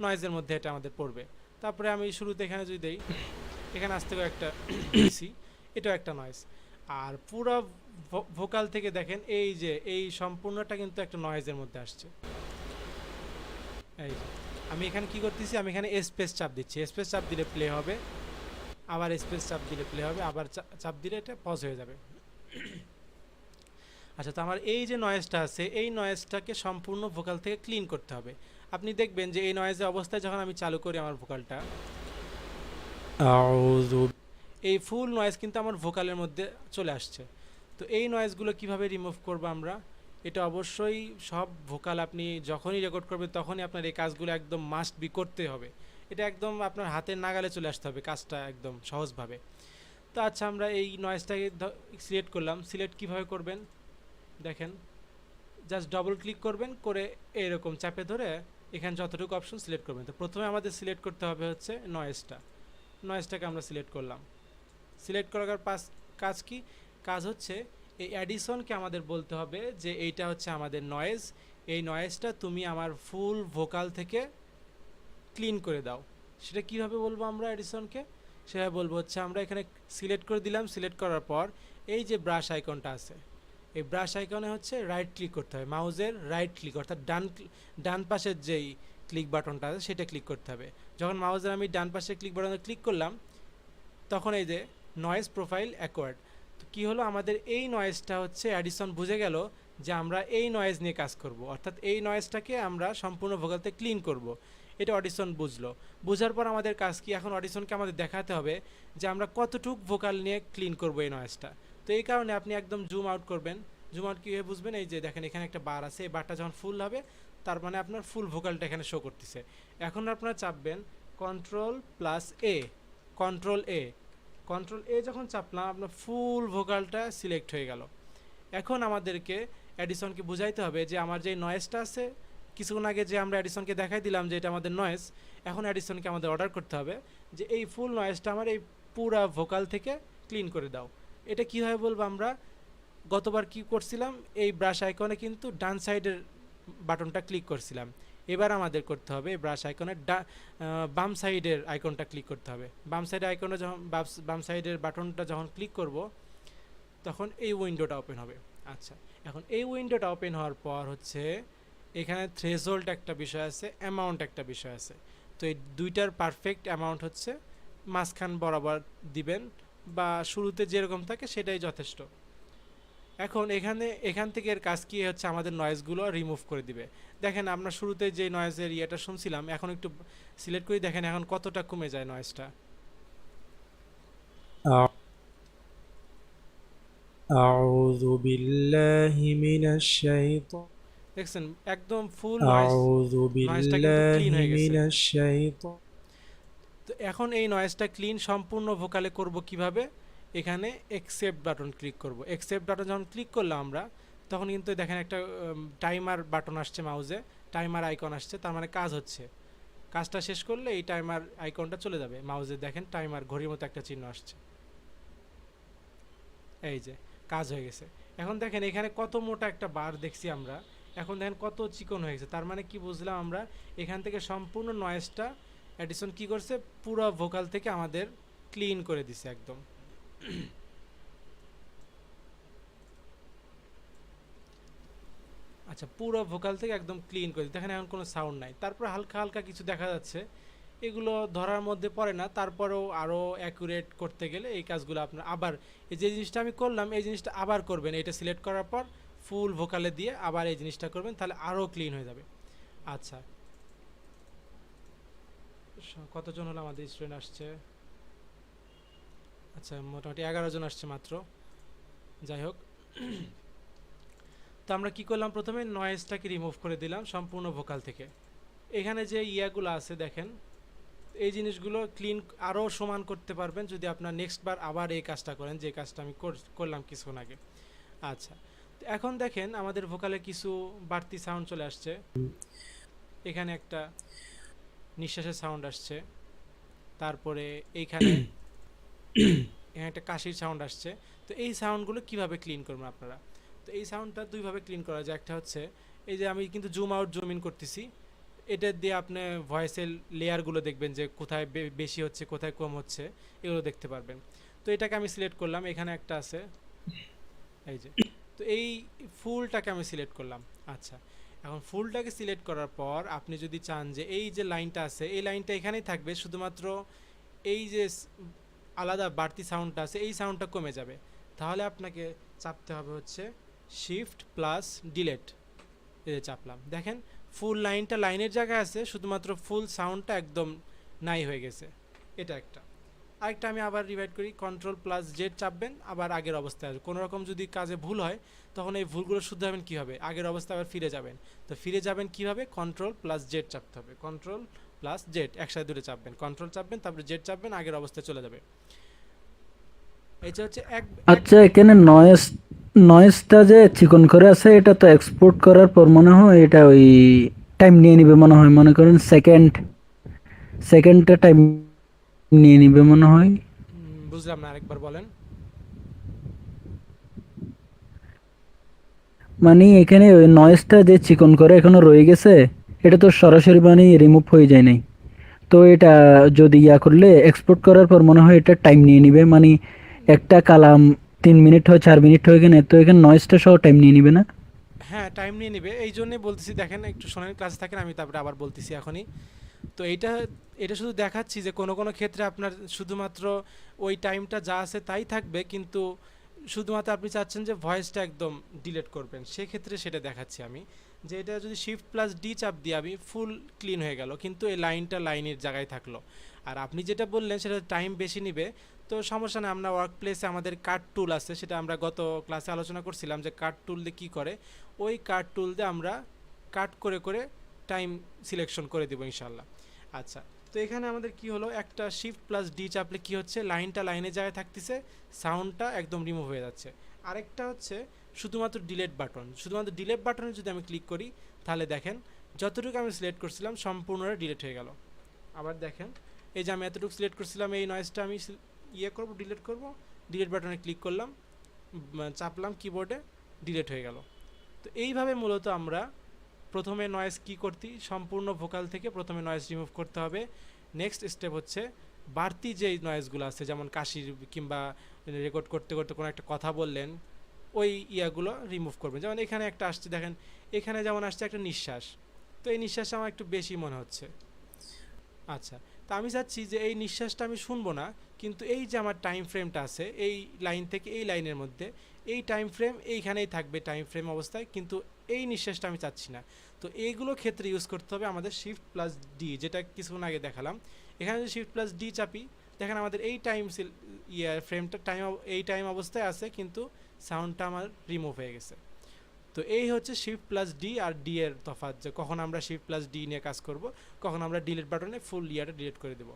নয়েজের মধ্যে এটা আমাদের পড়বে। তারপরে আমি শুরুতে এখানে যদি দেই, এখানে আস্তে করে একটা দিছি, এটাও একটা নয়েজ। আর পুরো ভোকাল থেকে দেখেন এই যে এই সম্পূর্ণটা কিন্তু একটা নয়েজের মধ্যে আসছে। এই আমি এখানে কি করতেছি, আমি এখানে স্পেস চাপ দিচ্ছি, স্পেস চাপ দিলে প্লে হবে, আবার স্পেস চাপ দিলে প্লে হবে, আবার চাপ দিলে এটা পজ হয়ে যাবে। আচ্ছা তো আমার এই যে নয়েজটা আছে, এই নয়েজটাকে সম্পূর্ণ ভোকাল থেকে ক্লিন করতে হবে। আপনি দেখবেন যে এই নয়েজের অবস্থায় যখন আমি চালু করি আমার ভোকালটা, এই ফুল নয়েজ কিন্তু আমার ভোকালের মধ্যে চলে আসছে। তো এই নয়েজগুলো কিভাবে রিমুভ করব আমরা? এটা অবশ্যই সব ভোকাল আপনি যখনই রেকর্ড করবেন তখনই আপনার এই কাজগুলো একদম মাস্ট বি করতে হবে। এটা একদম আপনার হাতের নাগালে চলে আসতে হবে কাজটা একদম সহজভাবে। তো আচ্ছা আমরা এই নয়েজটাকে সিলেক্ট করলাম। সিলেক্ট কিভাবে করবেন দেখেন, জাস্ট ডবল ক্লিক করবেন, করে এরকম চাপে ধরে এখানে যতটুকু অপশন সিলেক্ট করবেন। তো প্রথমে আমাদের সিলেক্ট করতে হবে হচ্ছে নয়েজটাকে আমরা সিলেক্ট করলাম। সিলেক্ট করার কাজ কি? কাজ হচ্ছে এই অ্যাডিশনকে আমাদের বলতে হবে যে এইটা হচ্ছে আমাদের নয়েজ, এই নয়েজটা তুমি আমার ফুল ভোকাল থেকে ক্লিন করে দাও। সেটা কিভাবে বলবো আমরা অ্যাডিশনকে? সেটা বলবো হচ্ছে আমরা এখানে সিলেক্ট করে দিলাম, সিলেক্ট করার পর এই যে ব্রাশ আইকনটা আছে, এই ব্রাশ আইকনে হচ্ছে রাইট ক্লিক করতে হবে, মাউজের রাইট ক্লিক, অর্থাৎ ডান পাশের যেই ক্লিক বাটনটা আছে সেটা ক্লিক করতে হবে। যখন মাউজের আমি ডান পাশের ক্লিক বাটনে ক্লিক করলাম, তখন এই যে নয়েজ প্রোফাইল অ্যাকোয়ার্ড। তো কী হলো, আমাদের এই নয়েজটা হচ্ছে অ্যাডিশন বুঝে গেল যে আমরা এই নয়েজ নিয়ে কাজ করব, অর্থাৎ এই নয়েজটাকে আমরা সম্পূর্ণ ভোকালতে ক্লিন করব। এটা অডিশন বুঝলো। বোঝার পর আমাদের কাজ কি? এখন অডিশনকে আমাদের দেখাতে হবে যে আমরা কতটুক ভোকাল নিয়ে ক্লিন করব এই নয়েজটা। তো এই কারণে আপনি একদম জুম আউট করবেন। জুম আউট কীভাবে বুঝবেন? এই যে দেখেন এখানে একটা বার আছে, এই বারটা যখন ফুল হবে তার মানে আপনার ফুল ভোকালটা এখানে শো করতেছে। এখন আপনারা চাপবেন কন্ট্রোল এ যখন চাপলাম আপনার ফুল ভোকালটা সিলেক্ট হয়ে গেল। এখন আমাদেরকে অ্যাডিশনকে বুঝাইতে হবে যে আমার যে নয়েজটা আছে, কিছুক্ষণ আগে যে আমরা অ্যাডিশনকে দেখাই দিলাম যে এটা আমাদের নয়েজ, এখন অ্যাডিশনকে আমাদের অর্ডার করতে হবে যে এই ফুল নয়েজটা আমার এই পুরা ভোকাল থেকে ক্লিন করে দাও। এটা কীভাবে বলবো আমরা? গতবার কি করছিলাম, এই ব্রাশ আইকনে কিন্তু ডান সাইডের বাটনটা ক্লিক করছিলাম। এবার আমাদের করতে হবে এই ব্রাশ আইকনের বাম সাইডের আইকনটা ক্লিক করতে হবে। বাম সাইডের আইকনে যখন বাম সাইডের বাটনটা যখন ক্লিক করব তখন এই উইন্ডোটা ওপেন হবে। আচ্ছা, এখন এই উইন্ডোটা ওপেন হওয়ার পর হচ্ছে এখানে থ্রেশহোল্ড একটা বিষয় আছে, অ্যামাউন্ট একটা বিষয় আছে। তো এই দুইটার পারফেক্ট অ্যামাউন্ট হচ্ছে মাঝখান বরাবর দিবেন, বা শুরুতে যেরকম থাকে সেটাই যথেষ্ট। এখন এখান থেকে এর কাজ কি হচ্ছে, আমাদের নয়েজগুলো রিমুভ করে দিবে। দেখেন আমরা শুরুতে যে নয়েজের ইয়েটা শুনছিলাম, এখন একটু সিলেক্ট করে দেখেন এখন কতটা কমে যায় নয়েজটা। أعوذ بالله من الشيطان দেখছেন একদম ফুল নয়েজ, أعوذ নয়েজটা কিন্তু بالله ক্লিন হয়ে গেছে। من الشيطان তো এখন এই নয়েজটা ক্লিন সম্পূর্ণ ভোকালে করব কিভাবে, এখানে একসেপ্ট বাটন ক্লিক করব। একসেপ্ট বাটন যখন ক্লিক করলাম আমরা, তখন কিন্তু দেখেন একটা টাইমার বাটন আসছে মাউজে, টাইমার আইকন আসছে, তার মানে কাজ হচ্ছে। কাজটা শেষ করলে এই টাইমার আইকনটা চলে যাবে মাউজে, দেখেন টাইমার ঘড়ির মতো একটা চিহ্ন আসছে। এই যে কাজ হয়ে গেছে। এখন দেখেন এখানে কত মোটা একটা বার দেখছি আমরা, এখন দেখেন কত চিকন হয়ে গেছে। তার মানে কি বুঝলাম আমরা, এখান থেকে সম্পূর্ণ নয়েজটা এডিসন কি করছে, পুরো ভোকাল থেকে আমাদের ক্লিন করে দিছে একদম। আচ্ছা, পুরো ভোকাল থেকে একদম ক্লিন করে দিচ্ছে। দেখেন এখন কোনো সাউন্ড নাই, তারপর হালকা হালকা কিছু দেখা যাচ্ছে, এগুলো ধরার মধ্যে পড়ে না। তারপরেও আরও অ্যাকুরেট করতে গেলে এই কাজগুলো আপনার আবার, এই যে জিনিসটা আমি করলাম এই জিনিসটা আবার করবেন। এটা সিলেক্ট করার পর ফুল ভোকালে দিয়ে আবার এই জিনিসটা করবেন, তাহলে আরও ক্লিন হয়ে যাবে। আচ্ছা, কতজন হলো আমাদের স্টুডেন্ট আসছে? আচ্ছা, মোটামুটি 11 জন আসছে মাত্র। যাই হোক, তো আমরা কি করলাম, প্রথমে নয়েজটাকে রিমুভ করে দিলাম সম্পূর্ণ ভোকাল থেকে। এখানে যে ইয়াগুলো আছে দেখেন, এই জিনিসগুলো ক্লিন আরও সমান করতে পারবেন যদি আপনার নেক্সট বার আবার এই কাজটা করেন, যে কাজটা আমি করলাম কিছুক্ষণ আগে। আচ্ছা, তো এখন দেখেন আমাদের ভোকালে কিছু বাড়তি সাউন্ড চলে আসছে। এখানে একটা নিঃশ্বাসের সাউন্ড আসছে, তারপরে এইখানে এখানে একটা কাশির সাউন্ড আসছে। তো এই সাউন্ডগুলো কিভাবে ক্লিন করবেন আপনারা? তো এই সাউন্ডটা দুইভাবে ক্লিন করা যায়। একটা হচ্ছে এই যে আমি কিন্তু জুম আউট জুম ইন করতেছি, এটা দিয়ে আপনি ভয়েসের লেয়ারগুলো দেখবেন যে কোথায় বেশি হচ্ছে কোথায় কম হচ্ছে, এগুলো দেখতে পারবেন। তো এটাকে আমি সিলেক্ট করলাম, এখানে একটা আছে এই যে, তো এই ফুলটাকে আমি সিলেক্ট করলাম। আচ্ছা, এখন ফুলটাকে সিলেক্ট করার পর আপনি যদি চান যে এই যে লাইনটা আছে এই লাইনটা এখানেই থাকবে, শুধুমাত্র এই যে আলাদা বাড়তি সাউন্ডটা আছে এই সাউন্ডটা কমে যাবে, তাহলে আপনাকে চাপতে হবে হচ্ছে শিফট প্লাস ডিলেট। এটা চাপলাম, দেখেন ফুল লাইনটা লাইনের জায়গায় আছে, শুধুমাত্র ফুল সাউন্ডটা একদম নাই হয়ে গেছে। এটা একটা। আরেকটা আমি আবার রিভাইড করি, কন্ট্রোল প্লাস জেড চাপবেন, আবার আগের অবস্থায় আসবে। কোনো রকম যদি কাজে ভুল হয় তখন এই ভুলগুলো শুধরাবেন কীভাবে, আগের অবস্থায় আবার ফিরে যাবেন। তো ফিরে যাবেন কীভাবে, কন্ট্রোল প্লাস জেড চাপতে হবে। কন্ট্রোল প্লাস জেড একসাথে দুটো চাপবেন, কন্ট্রোল চাপবেন তারপরে জেড চাপবেন, আগের অবস্থায় চলে যাবে। এটা হচ্ছে আচ্ছা, এখানে নয়েজটা যে চিকন করে আছে, এটা তো এক্সপোর্ট করার পর মনে হয় এটা ওই টাইম নিয়ে নিবে মনে হয়, মনে করেন সেকেন্ডটা টাইম নিয়ে নিবে মনে হয়। বুঝলাম না, আরেকবার বলেন। মানে এখানে ওই নয়েজটা যে চিকন করে এখনো রয়ে গেছে, এটা তো সরাসরি মানে রিমুভ হয়ে যায় নাই। তো এটা যদি ইয়া করলে এক্সপোর্ট করার পর মনে হয় এটা টাইম নিয়ে নিবে, মানে একটা কালাম 3 মিনিট হয় 4 মিনিট হয়ে গেলে, তো এখানে নয়েজটা সহ টাইম নিয়ে নিবে না? হ্যাঁ, টাইম নিয়ে নেবে, এই জন্যই বলতেছি। দেখেন একটু শোনেন, ক্লাসে থাকেন, আমি তারপরে আবার বলতেছি এখনই। তো এটা শুধু দেখাচ্ছি যে কোনো কোনো ক্ষেত্রে আপনার শুধুমাত্র ওই টাইমটা যা আছে তাই থাকবে, কিন্তু শুধুমাত্র আপনি চাচ্ছেন যে ভয়েসটা একদম ডিলিট করবেন, সেক্ষেত্রে সেটা দেখাচ্ছি আমি। যে এটা যদি শিফট প্লাস ডি চাপ দিয়ে আমি ফুল ক্লিন হয়ে গেল, কিন্তু এই লাইনটা লাইনের জায়গায় থাকলো। আর আপনি যেটা বললেন সেটা টাইম বেশি নেবে, তো সমস্যা নেই। আমরা ওয়ার্ক প্লেসে আমাদের কাট টুল আছে, সেটা আমরা গত ক্লাসে আলোচনা করছিলাম যে কাট টুল দিয়ে কী করে। ওই কাট টুল দিয়ে আমরা কাট করে করে টাইম সিলেকশন করে দেবো ইনশাল্লাহ। আচ্ছা, তো এখানে আমাদের কি হলো, একটা শিফট প্লাস ডি চাপলে কি হচ্ছে, লাইনটা লাইনের জায়গায় থাকতেছে, সাউন্ডটা একদম রিমুভ হয়ে যাচ্ছে। আরেকটা হচ্ছে শুধুমাত্র ডিলেট বাটন, শুধুমাত্র ডিলেট বাটনে যদি আমি ক্লিক করি তাহলে দেখেন যতটুকু আমি সিলেক্ট করছিলাম সম্পূর্ণটা ডিলেট হয়ে গেল। আবার দেখেন এই যে আমি এতটুকু সিলেক্ট করছিলাম, এই নয়েজটা আমি ইয়ে করব, ডিলিট করব, ডিলিট বাটনে ক্লিক করলাম, চাপলাম কিবোর্ডে, ডিলিট হয়ে গেল। তো এইভাবে মূলত আমরা প্রথমে নয়েজ কি করতে, সম্পূর্ণ ভোকাল থেকে প্রথমে নয়েজ রিমুভ করতে হবে। নেক্সট স্টেপ হচ্ছে বাড়তি যেই নয়েজগুলো আছে, যেমন কাশির কিংবা রেকর্ড করতে করতে কোনো একটা কথা বললেন, ওই ইয়াগুলো রিমুভ করবেন। যেমন এখানে একটা আসছে, দেখেন এখানে যেমন আসছে একটা নিঃশ্বাস, তো এই নিঃশ্বাসটা আমার একটু বেশি মনে হচ্ছে। আচ্ছা, তা আমি চাচ্ছি যে এই নিঃশ্বাসটা আমি শুনবো না, কিন্তু এই যে আমার টাইম ফ্রেমটা আছে এই লাইন থেকে এই লাইনের মধ্যে, এই টাইম ফ্রেম এইখানেই থাকবে টাইম ফ্রেম অবস্থায়, কিন্তু এই নিঃশ্বাসটা আমি চাচ্ছি না। তো এইগুলো ক্ষেত্রে ইউজ করতে হবে আমাদের শিফট প্লাস ডি, যেটা কিছুক্ষণ আগে দেখালাম। এখানে যদি শিফট প্লাস ডি চাপি, দেখেন আমাদের এই টাইম ফ্রেমটা এই টাইম অবস্থায় আছে, কিন্তু সাউন্ডটা আমার রিমুভ হয়ে গেছে। তো এই হচ্ছে শিফট প্লাস ডি আর ডি এর তফাৎ, যে কখন আমরা শিফট প্লাস ডি নিয়ে কাজ করব, কখন আমরা ডিলিট বাটনে ফুল ইয়াটা ডিলিট করে দেব।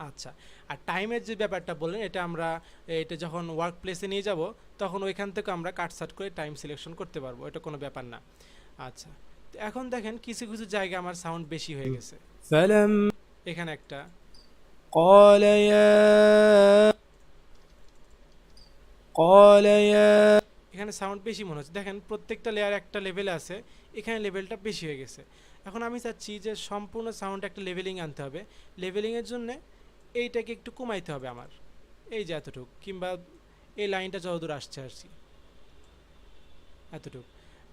আচ্ছা, আর টাইমের যে ব্যাপারটা বললেন, এটা আমরা এটা যখন ওয়ার্ক প্লেসে নিয়ে যাব তখন ওইখান থেকে আমরা কাটসাট করে টাইম সিলেকশন করতে পারবো, এটা কোনো ব্যাপার না। আচ্ছা, তো এখন দেখেন কিছু কিছু জায়গায় আমার সাউন্ড বেশি হয়ে গেছে। فلم এখানে একটা قال يا قال يا এখানে সাউন্ড বেশি মনে হচ্ছে। দেখেন প্রত্যেকটা লেয়ার একটা লেভেলে আছে, এখানে লেভেলটা বেশি হয়ে গেছে। এখন আমি চাচ্ছি যে সম্পূর্ণ সাউন্ড একটা লেভেলিং আনতে হবে। লেভেলিংয়ের জন্য এইটাকে একটু কমাইতে হবে আমার, এই যে এতটুকু, কিংবা এই লাইনটা যতদূর আসছে আসছি এতটুকু।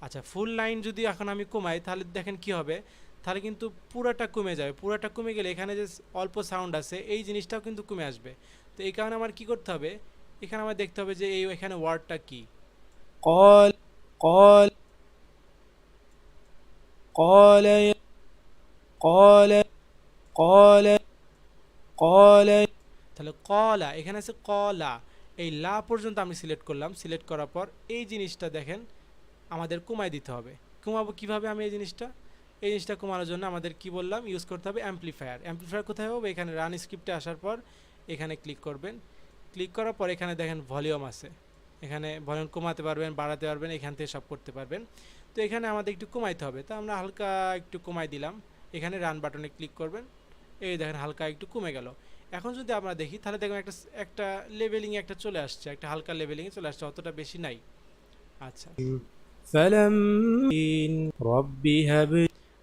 আচ্ছা, ফুল লাইন যদি এখন আমি কমাই তাহলে দেখেন কি হবে, তাহলে কিন্তু পুরাটা কমে যাবে। পুরাটা কমে গেলে এখানে যে অল্প সাউন্ড আছে এই জিনিসটাও কিন্তু কমে আসবে। তো এই কারণে আমার কি করতে হবে, এখানে আমার দেখতে হবে যে এই এখানে ওয়ার্ডটা কি। قال قال قال يا قال قال قال তাহলে কলা, এখানে আছে কলা, এই লা পর্যন্ত আমি সিলেক্ট করলাম। সিলেক্ট করার পর এই জিনিসটা দেখেন আমাদের কমায় দিতে হবে। কমাবো কিভাবে আমি এই জিনিসটা? এই জিনিসটা কমানোর জন্য আমাদের কি বললাম, ইউজ করতে হবে অ্যাম্পলিফায়ার। অ্যাম্পলিফায়ার কোথায় হবে? এখানে রান স্ক্রিপ্টে আসার পর এখানে ক্লিক করবেন। ক্লিক করার পর এখানে দেখেন ভলিউম আছে, এখানে ভলিউম কমাতে পারবেন, বাড়াতে পারবেন, এখান থেকে সব করতে পারবেন। তো এখানে আমাদের একটু কমাইতে হবে, তো আমরা হালকা একটু কমাই দিলাম। এখানে রান বাটনে ক্লিক করবেন, এই দেখেন হালকা একটু কমে গেল। এখন যদি আমরা দেখি তাহলে দেখবেন একটা একটা লেভেলিং একটা চলে আসছে, একটা হালকা লেভেলিংয়ে চলে আসছে, অতটা বেশি নাই। আচ্ছা فلم رب هب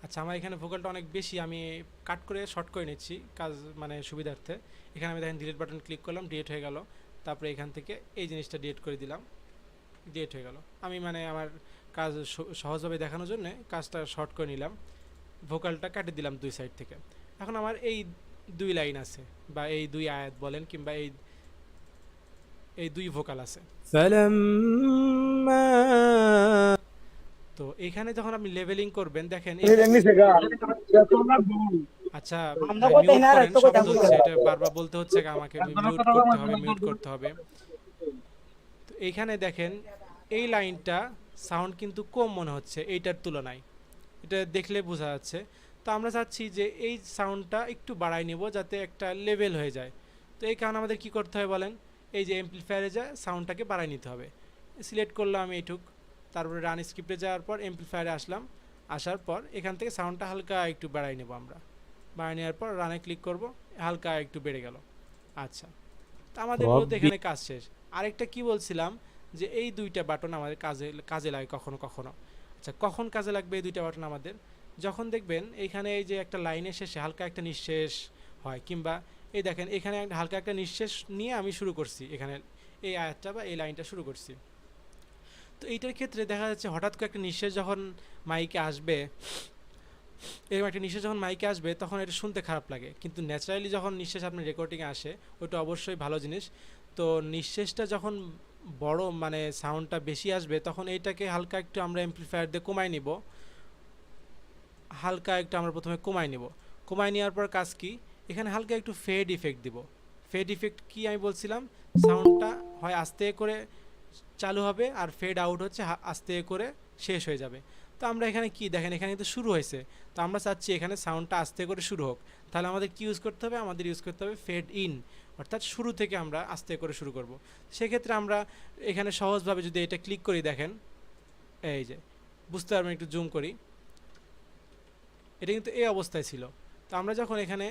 আচ্ছা, আমার এখানে ভোকালটা অনেক বেশি, আমি কাট করে শর্ট করে নিচ্ছি কাজ মানে সুবিধার্থে। এখানে আমি দেখেন ডিলিট বাটন ক্লিক করলাম, ডিলিট হয়ে গেল। তারপরে এখান থেকে এই জিনিসটা ডিলিট করে দিলাম, ডিলিট হয়ে গেল। আমি মানে আমার কাজ সহজভাবে দেখানোর জন্য কাজটা শর্ট করে নিলাম, ভোকালটা কাটে দিলাম দুই সাইড থেকে। এখন আমার এই দুই লাইন আছে, বা এই দুই আয়াত বলেন, কিংবা এই দুই ভোকাল আছে। فلما তো এখানে যখন আপনি লেভেলিং করবেন দেখেন আচ্ছা মিউট করেন, শব্দ হচ্ছে, এটা বারবার বলতে হচ্ছে আমাকে, মিউট করতে হবে, মিউট করতে হবে। তো এইখানে দেখেন এই লাইনটা সাউন্ড কিন্তু কম মনে হচ্ছে এইটার তুলনায়, এটা দেখলে বোঝা যাচ্ছে। তো আমরা চাচ্ছি যে এই সাউন্ডটা একটু বাড়াই নেব যাতে একটা লেভেল হয়ে যায়। তো এই কারণে আমাদের কি করতে হবে বলেন, এই যে এমপ্লিফায়ারে যায় সাউন্ডটাকে বাড়াই নিতে হবে। সিলেক্ট করলাম আমি এইটুক, তারপরে রান স্ক্রিপ্টে যাওয়ার পর এমপ্লিফায়ারে আসলাম, আসার পর এখান থেকে সাউন্ডটা হালকা একটু বাড়াই নেব আমরা। বাড়াই নেওয়ার পর রানে ক্লিক করব, হালকা একটু বেড়ে গেল। আচ্ছা, তো আমাদের মূলত এখানে কাজ শেষ। আরেকটা কি বলছিলাম, যে এই দুইটা বাটন আমাদের কাজে লাগে কখনো কখনো। আচ্ছা, কখন কাজে লাগবে এই দুইটা বাটন আমাদের? যখন দেখবেন এইখানে এই যে একটা লাইনের শেষে হালকা একটা নিঃশেষ হয়, কিংবা এই দেখেন এখানে একটা হালকা একটা নিঃশেষ নিয়ে আমি শুরু করছি, এখানে এই আয়াতটা বা এই লাইনটা শুরু করছি। তো এইটার ক্ষেত্রে দেখা যাচ্ছে হঠাৎ করে একটা নিঃশ্বাস যখন মাইকে আসবে, এরকম একটা নিঃশ্বাস যখন মাইকে আসবে তখন এটা শুনতে খারাপ লাগে, কিন্তু ন্যাচারালি যখন নিঃশ্বাস আপনার রেকর্ডিংয়ে আসে ওটা অবশ্যই ভালো জিনিস। তো নিঃশ্বাসটা যখন বড় মানে সাউন্ডটা বেশি আসবে তখন এইটাকে হালকা একটু আমরা এমপ্লিফায়ার দিয়ে কমাই নিব, হালকা একটু আমরা প্রথমে কমাই নিব। কমাই নেওয়ার পর কাজ কি, এখানে হালকা একটু ফেড ইফেক্ট দিব। ফেড ইফেক্ট কি আমি বলছিলাম, সাউন্ডটা হয় আস্তে করে চালু হবে আর ফেড আউট হচ্ছে আস্তে করে শেষ হয়ে যাবে। তো আমরা এখানে কি দেখেন, এখানে কিন্তু শুরু হয়েছে, তো আমরা চাচ্ছি এখানে সাউন্ডটা আস্তে করে শুরু হোক। তাহলে আমাদের কি ইউজ করতে হবে, আমাদের ইউজ করতে হবে ফেড ইন, অর্থাৎ শুরু থেকে আমরা আস্তে করে শুরু করব। সেক্ষেত্রে আমরা এখানে সহজভাবে যদি এটা ক্লিক করি, দেখেন এই যে বুঝতে পারবেন, একটু জুম করি, এটা কিন্তু এই অবস্থায় ছিল। তো আমরা যখন এখানে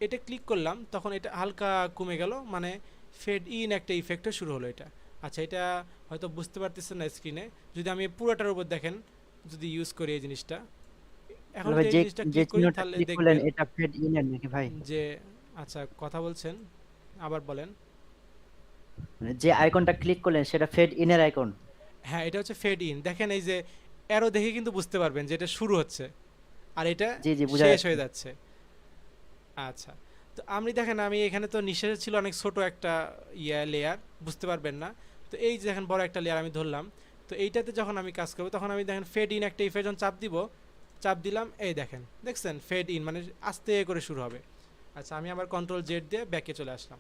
এটা ক্লিক করলাম তখন এটা হালকা কমে গেল, মানে ফেড ইন একটা ইফেক্টও শুরু হলো এটা। আচ্ছা, এটা হয়তো বুঝতে পারতেছেন না স্ক্রিনে, যদি আমি পুরোটার উপর দেখেন, যদি ইউজ করি এই জিনিসটা, এখন তাহলে যদি ভাই এই যে জিনিসটা যে ক্লিক করি চিহ্নটা তাহলে ক্লিক করলেন দেখবেন এটা ফেড ইন এর নাকি ভাই? যে, আচ্ছা কথা বলছেন, আবার বলেন। মানে যে আইকনটা ক্লিক করলেন সেটা ফেড ইন এর আইকন? হ্যাঁ, এটা হচ্ছে ফেড ইন। দেখেন এই যে অ্যারো দেখে কিন্তু বুঝতে পারবেন যে এটা শুরু হচ্ছে আর এটা জি জি, বোঝা শেষ যাচ্ছে। হয়ে যাচ্ছে। আচ্ছা, তো আমি দেখেন আমি এখানে তো নিঃশ্বাসে ছিল অনেক ছোট একটা লেয়ার, বুঝতে পারবেন না। তো এই যে দেখেন বড় একটা লেয়ার আমি ধরলাম, তো এইটাতে যখন আমি কাজ করবো তখন আমি দেখেন ফেড ইন একটা ইফে যখন চাপ দিব, চাপ দিলাম, এই দেখেন দেখছেন ফেড ইন মানে আস্তে করে শুরু হবে। আচ্ছা, আমি আবার কন্ট্রোল জেড দিয়ে ব্যাকে চলে আসলাম।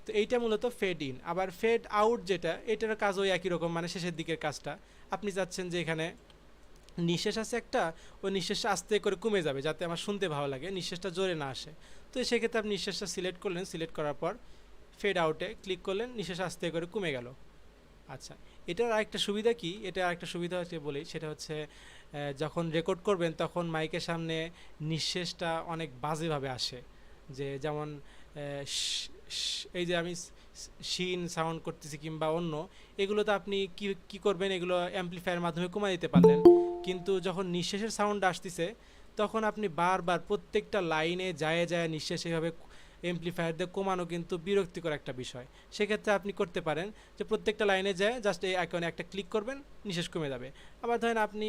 তো এইটা মূলত ফেড ইন। আবার ফেড আউট যেটা, এটার কাজ ওই একই রকম, মানে শেষের দিকের কাজটা। আপনি চাচ্ছেন যে এখানে নিঃশ্বাস আছে একটা, ওই নিঃশ্বাসটা আস্তে করে কমে যাবে যাতে আমার শুনতে ভালো লাগে, নিঃশ্বাসটা জোরে না আসে। তো সেক্ষেত্রে আপনি নিঃশ্বাসটা সিলেক্ট করলেন, সিলেক্ট করার পর ফেড আউটে ক্লিক করলেন, নিঃশ্বাস আস্তে করে কমে গেল। আচ্ছা, এটার আরেকটা সুবিধা কি, এটা আরেকটা সুবিধা হচ্ছে বলি, সেটা হচ্ছে যখন রেকর্ড করবেন তখন মাইকের সামনে নিঃশ্বাসটা অনেক বাজেভাবে আসে। যে যেমন এই যে আমি শিন সাউন্ড করতেছি কিংবা অন্য, এগুলোতে আপনি কি কি করবেন, এগুলো অ্যাম্পলিফায়ারের মাধ্যমে কমায় দিতে পারলেন। কিন্তু যখন নিঃশ্বাসের সাউন্ড আসতেছে তখন আপনি বারবার প্রত্যেকটা লাইনে যায় যায় নিঃশ্বাস এইভাবে এমপ্লিফায়ার দিয়ে কমানো কিন্তু বিরক্তিকর একটা বিষয়। সেক্ষেত্রে আপনি করতে পারেন যে প্রত্যেকটা লাইনে যায় জাস্ট এই আইকনে একটা ক্লিক করবেন, নিঃশ্বাস কমে যাবে। আবার ধরেন আপনি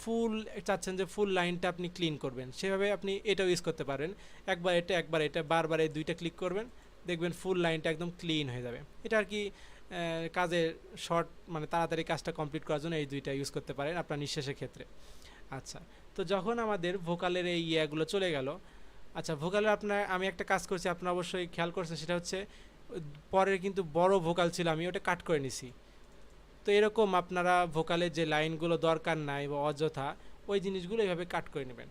ফুল চাচ্ছেন যে ফুল লাইনটা আপনি ক্লিন করবেন, সেভাবে আপনি এটাও ইউজ করতে পারেন। একবার এটা বারবার এই দুইটা ক্লিক করবেন, দেখবেন ফুল লাইনটা একদম ক্লিন হয়ে যাবে। এটা আর কি কাজের শর্ট, মানে তাড়াতাড়ি কাজটা কমপ্লিট করার জন্য এই দুইটা ইউজ করতে পারেন আপনার নিঃশ্বাসের ক্ষেত্রে। আচ্ছা, তো যখন আমাদের ভোকালের এই ইয়েগুলো চলে গেল, আচ্ছা ভোকালের আপনার আমি একটা কাজ করছি, আপনারা অবশ্যই খেয়াল করছেন, সেটা হচ্ছে পরের কিন্তু বড় ভোকাল ছিল, আমি ওটা কাট করে নিছি। তো এরকম আপনারা ভোকালের যে লাইনগুলো দরকার নাই বা অযথা, ওই জিনিসগুলো এইভাবে কাট করে নেবেন।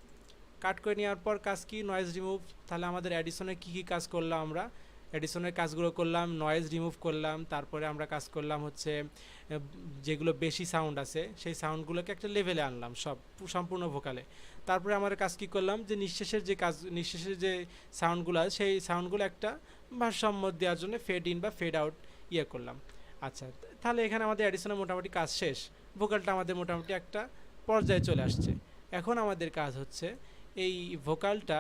কাট করে নেওয়ার পর কাজ কি, নয়েজ রিমুভ। তাহলে আমাদের অ্যাডিশনে কী কী কাজ করলাম আমরা, অ্যাডিশনের কাজগুলো করলাম, নয়েজ রিমুভ করলাম, তারপরে আমরা কাজ করলাম হচ্ছে যেগুলো বেশি সাউন্ড আছে সেই সাউন্ডগুলোকে একটা লেভেলে আনলাম সম্পূর্ণ ভোকালে। তারপরে আমার কাজ কি করলাম, যে নিঃশ্বাসের যে সাউন্ডগুলো আছে সেই সাউন্ডগুলো একটা ভারসাম্য দেওয়ার জন্য ফেড ইন বা ফেড আউট করলাম। আচ্ছা, তাহলে এখানে আমাদের অ্যাডিশনের মোটামুটি কাজ শেষ, ভোকালটা আমাদের মোটামুটি একটা পর্যায়ে চলে আসছে। এখন আমাদের কাজ হচ্ছে এই ভোকালটা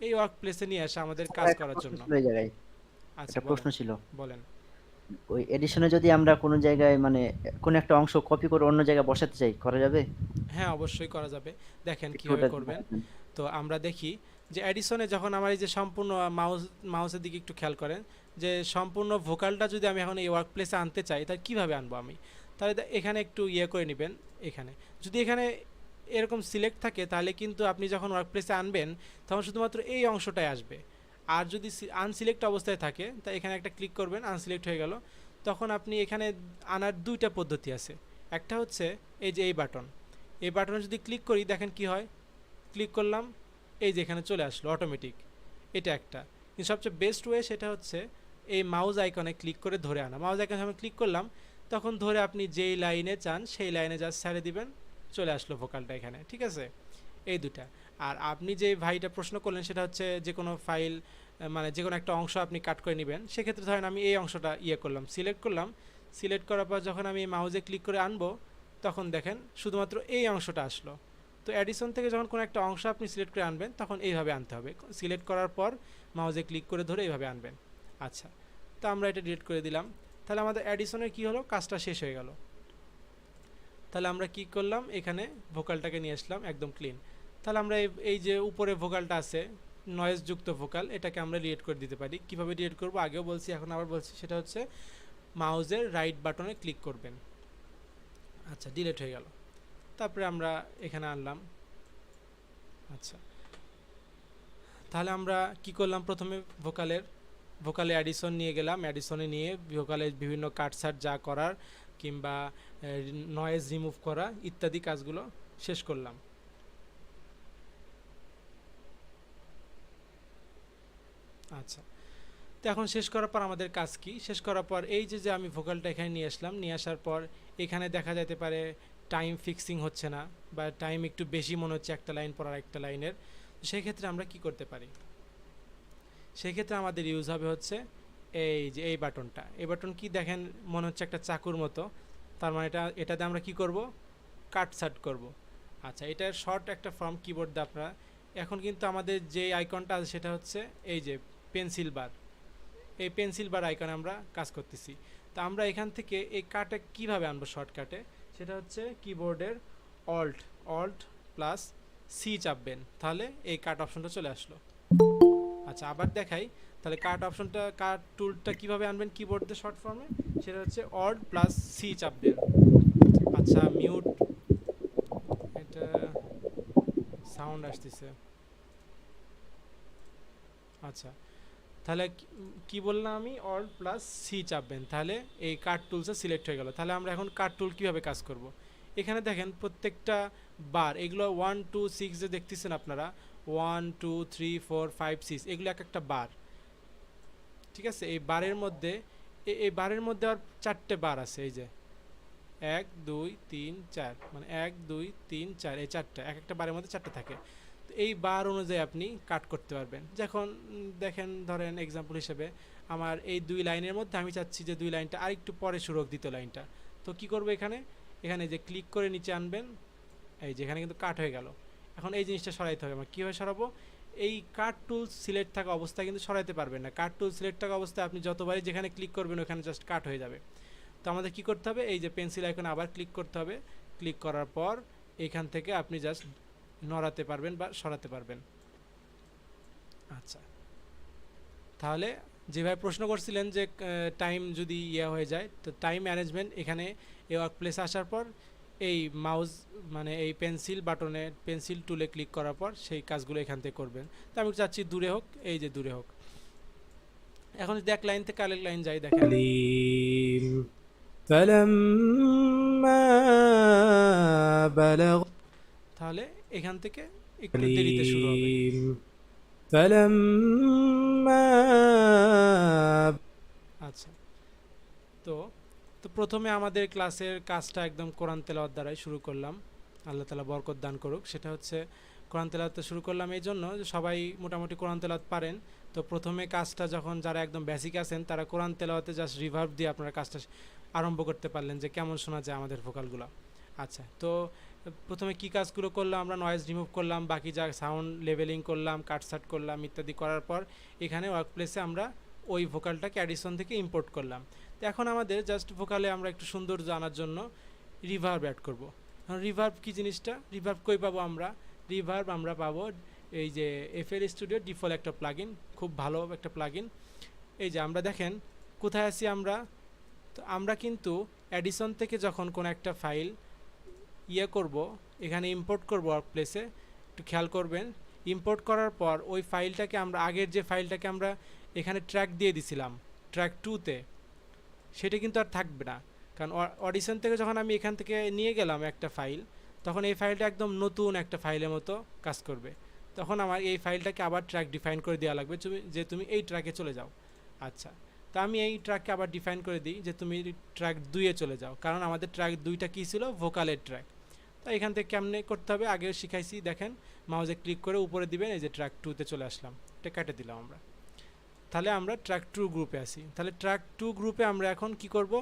এই ওয়ার্ক প্লেসে নিয়ে আসা আমাদের কাজ একটা করার প্রশ্ন জন্য। ছিল এই জায়গায়, আচ্ছা একটা প্রশ্ন বলেন, ছিল। বলেন। ওই এডিশনে যদি আমরা কোনো জায়গায় মানে কোন একটা অংশ কপি করে অন্য জায়গায় বসাতে চাই, করা যাবে? হ্যাঁ, অবশ্যই করা যাবে। দেখেন একটু কিভাবে ওটা করবেন। দেখাবেন। তো আমরা দেখি যে এডিসনে যখন আমার এই যে সম্পূর্ণ মাউসের দিকে একটু খেয়াল করেন, যে সম্পূর্ণ ভোকালটা যদি আমি এখন এই ওয়ার্ক প্লেসে আনতে চাই তাহলে কীভাবে আনবো আমি, তাহলে এখানে একটু করে নেবেন। এখানে যদি এখানে এরকম সিলেক্ট থাকে তাহলে কিন্তু আপনি যখন ওয়ার্ক প্লেসে আনবেন তখন শুধুমাত্র এই অংশটাই আসবে। আর যদি আনসিলেক্ট অবস্থায় থাকে তা এখানে একটা ক্লিক করবেন, আনসিলেক্ট হয়ে গেল, তখন আপনি এখানে আনার দুইটা পদ্ধতি আছে। একটা হচ্ছে এই যে এই বাটন, এই বাটনে যদি ক্লিক করি দেখেন কি হয়, ক্লিক করলাম, এই যে এখানে চলে আসলো অটোমেটিক, এটা একটা। কিন্তু সবচেয়ে বেস্ট ওয়ে সেটা হচ্ছে এই মাউস আইকনে ক্লিক করে ধরে আনা। মাউস আইকনে আমি ক্লিক করলাম, তখন ধরে আপনি যেই লাইনে চান সেই লাইনে জাস্ট ছেড়ে দিবেন, চলে আসলো ভোকালটা এখানে, ঠিক আছে? এই দুটা। আর আপনি যে ভাইটা প্রশ্ন করলেন সেটা হচ্ছে যে কোনো ফাইল, মানে যে কোনো একটা অংশ আপনি কাট করে নেবেন, সেক্ষেত্রে ধরেন আমি এই অংশটা করলাম, সিলেক্ট করলাম, সিলেক্ট করার পর যখন আমি মাউসে ক্লিক করে আনবো তখন দেখেন শুধুমাত্র এই অংশটা আসলো। তো অ্যাডিশন থেকে যখন কোনো একটা অংশ আপনি সিলেক্ট করে আনবেন তখন এইভাবে আনতে হবে, সিলেক্ট করার পর মাউসে ক্লিক করে ধরে এইভাবে আনবেন। আচ্ছা, তো আমরা এটা ডিলিট করে দিলাম। তাহলে আমাদের অ্যাডিশনের কী হলো, কাজটা শেষ হয়ে গেল। তাহলে আমরা কি করলাম, এখানে ভোকালটাকে নিয়ে আসলাম একদম ক্লিন। তাহলে আমরা এই যে উপরে ভোকালটা আছে নয়েজ যুক্ত ভোকাল, এটাকে আমরা ডিলিট করে দিতে পারি। কিভাবে ডিলিট করব আগেও বলছি, এখন আবার বলছি, সেটা হচ্ছে মাউসের রাইট বাটনে ক্লিক করবেন। আচ্ছা, ডিলিট হয়ে গেল। তারপরে আমরা এখানে আনলাম। আচ্ছা, তাহলে আমরা কি করলাম, প্রথমে ভোকালে অ্যাডিশন নিয়ে গেলাম, অ্যাডিশনে নিয়ে ভোকালের বিভিন্ন কাটসাট যা করার কিংবা নয়েজ রিমুভ করা ইত্যাদি কাজগুলো শেষ করলাম। আচ্ছা, তো এখন শেষ করার পর আমাদের কাজ কি, শেষ করার পর এই যে আমি ভোকালটা এখানে নিয়ে আসলাম, নিয়ে আসার পর এখানে দেখা যেতে পারে টাইম ফিক্সিং হচ্ছে না বা টাইম একটু বেশি মনে হচ্ছে একটা লাইন পর আরেকটা লাইনের। সেক্ষেত্রে আমরা কি করতে পারি, সেক্ষেত্রে আমাদের ইউজ হবে হচ্ছে এই যে এই বাটনটা, এই বাটন কি দেখেন মনে হচ্ছে একটা চাকুর মতো, তার মানে এটাতে আমরা কি করব, কাট সাট করব। আচ্ছা, এটার শর্ট একটা ফর্ম কিবোর্ড দিয়ে আপনারা, এখন কিন্তু আমাদের যে আইকনটা আছে সেটা হচ্ছে এই যে পেন্সিল বার, এই পেন্সিল বার আইকনে আমরা কাজ করতেছি। তো আমরা এখান থেকে এই কাটে কিভাবে আনবো শর্টকাটে, সেটা হচ্ছে কিবোর্ডের অল্ট প্লাস সি চাপবেন, তাহলে এই কাট অপশনটা চলে আসলো। আচ্ছা, আবার দেখাই, তাহলে কাট টুলটা কিভাবে আনবেন কিবোর্ড দিয়ে শর্ট ফর্মে, সেটা হচ্ছে অল্ট প্লাস সি চাপবেন। আচ্ছা, মিউট, এটা সাউন্ড আসতেছে। আচ্ছা, তাহলে কি বললাম আমি, অল্ট প্লাস সি চাপবেন, তাহলে এই কাট টুলসে সিলেক্ট হয়ে গেল। তাহলে আমরা এখন কাট টুল কীভাবে কাজ করব, এখানে দেখেন প্রত্যেকটা বার, এগুলো 1 2 6 যে দেখতেছেন আপনারা, 1 2 3 4 5 6, এগুলো এক একটা বার, ঠিক আছে। এই বারের মধ্যে এই বারের মধ্যে আর 4টে বার আছে, এই যে 1 2 3 4, মানে 1 2 3 4, এই 4টা, এক একটা বারের মধ্যে 4টে থাকে। তো এই বার অনুযায়ী আপনি কাট করতে পারবেন। যখন দেখেন, ধরেন এক্সাম্পল হিসেবে আমার এই 2 লাইনের মধ্যে আমি চাচ্ছি যে 2 লাইনটা আরেকটু পরে শুরু হোক, দ্বিতীয় লাইনটা। তো কি করব, এখানে যে ক্লিক করে নিচে আনবেন, এই যে এখানে কিন্তু কাট হয়ে গেল। এখন এই জিনিসটা সরাইতে হবে আমার, কীভাবে সরাবো, এই কাট টুল সিলেক্ট থাকা অবস্থায় কিন্তু সরাইতে পারবেন না। কাট টুল সিলেক্ট থাকা অবস্থায় আপনি যতবারই যেখানে ক্লিক করবেন ওখানে জাস্ট কাট হয়ে যাবে। তো আমাদের কি করতে হবে, এই যে পেন্সিল আইকনে আবার ক্লিক করতে হবে, ক্লিক করার পর এখান থেকে আপনি জাস্ট নড়াতে পারবেন বা সরাতে পারবেন। আচ্ছা, তাহলে যেভাবে প্রশ্ন করছিলেন যে টাইম যদি হয়ে যায়, তো টাইম ম্যানেজমেন্ট এখানে এই ওয়ার্ক প্লেসে আসার পর এই মাউস মানে এই পেন্সিল টুলে ক্লিক করার পর সেই কাজগুলো এখান থেকে করবেন। তো আমি চাচ্ছি দূরে হোক, এই যে দূরে হোক। এখন যদি এক লাইন থেকে আরেক লাইন যাই, দেখেন حليم فلما بلغ তাহলে এখান থেকে একটু দেরিতে শুরু হবে। حليم فلما আচ্ছা, তো প্রথমে আমাদের ক্লাসের কাজটা একদম কোরআন তেলাওয়াত দ্বারাই শুরু করলাম, আল্লাহ তাআলা বরকত দান করুক। সেটা হচ্ছে কোরআন তেলাওয়াত শুরু করলাম এই জন্য যে সবাই মোটামুটি কোরআন তেলাওয়াত পারেন। তো প্রথমে কাজটা যখন যারা একদম বেসিক আছেন তারা কোরআন তেলাওয়াতে জাস্ট রিভার্ব দিয়ে আপনারা কাজটা আরম্ভ করতে পারলেন যে কেমন শোনা যায় আমাদের ভোকালগুলো। আচ্ছা, তো প্রথমে কি কাজগুলো করলাম, আমরা নয়েজ রিমুভ করলাম, বাকি যা সাউন্ড লেভেলিং করলাম, কাটসাট করলাম ইত্যাদি করার পর এখানে ওয়ার্ক প্লেসে আমরা ওই ভোকালটাকে অ্যাডিশন থেকে ইম্পোর্ট করলাম। তো এখন আমাদের জাস্ট ভোকালে আমরা একটু সুন্দর জানার জন্য রিভার্ব অ্যাড করব। রিভার্ব কি জিনিসটা, রিভার্ব কই পাবো আমরা, রিভার্ব আমরা পাবো এই যে এফএল স্টুডিও ডিফল্ট একটা প্লাগইন, খুব ভালো একটা প্লাগইন। এই যে আমরা দেখেন কোথায় আছি আমরা, তো আমরা কিন্তু অ্যাডিশন থেকে যখন কোনো একটা ফাইল করব, এখানে ইম্পোর্ট করব ওয়ার্ক প্লেসে, একটু খেয়াল করবেন। ইম্পোর্ট করার পর ওই ফাইলটাকে আমরা আগের যে ফাইলটাকে আমরা এখানে ট্র্যাক দিয়ে দিছিলাম ট্র্যাক 2-তে, সেটা কিন্তু আর থাকবে না। কারণ অডিশন থেকে যখন আমি এখান থেকে নিয়ে গেলাম একটা ফাইল, তখন এই ফাইলটা একদম নতুন একটা ফাইলের মতো কাজ করবে। তখন আমার এই ফাইলটাকে আবার ট্র্যাক ডিফাইন করে দেওয়া লাগবে যে তুমি এই ট্র্যাকে চলে যাও। আচ্ছা, তো আমি এই ট্র্যাককে আবার ডিফাইন করে দিই যে তুমি ট্র্যাক 2-এ চলে যাও, কারণ আমাদের ট্র্যাক 2টা কী ছিল, ভোকালের ট্র্যাক। তো এখান থেকে কেমনে করতে হবে আগেও শিখাইছি, দেখেন মাউসে ক্লিক করে উপরে দিবেন, এই যে ট্র্যাক 2-তে চলে আসলাম, এটা কেটে দিলাম আমরা। তাহলে আমরা ট্র্যাক 2 গ্রুপে আসি। তাহলে ট্র্যাক 2 গ্রুপে আমরা এখন কি করব,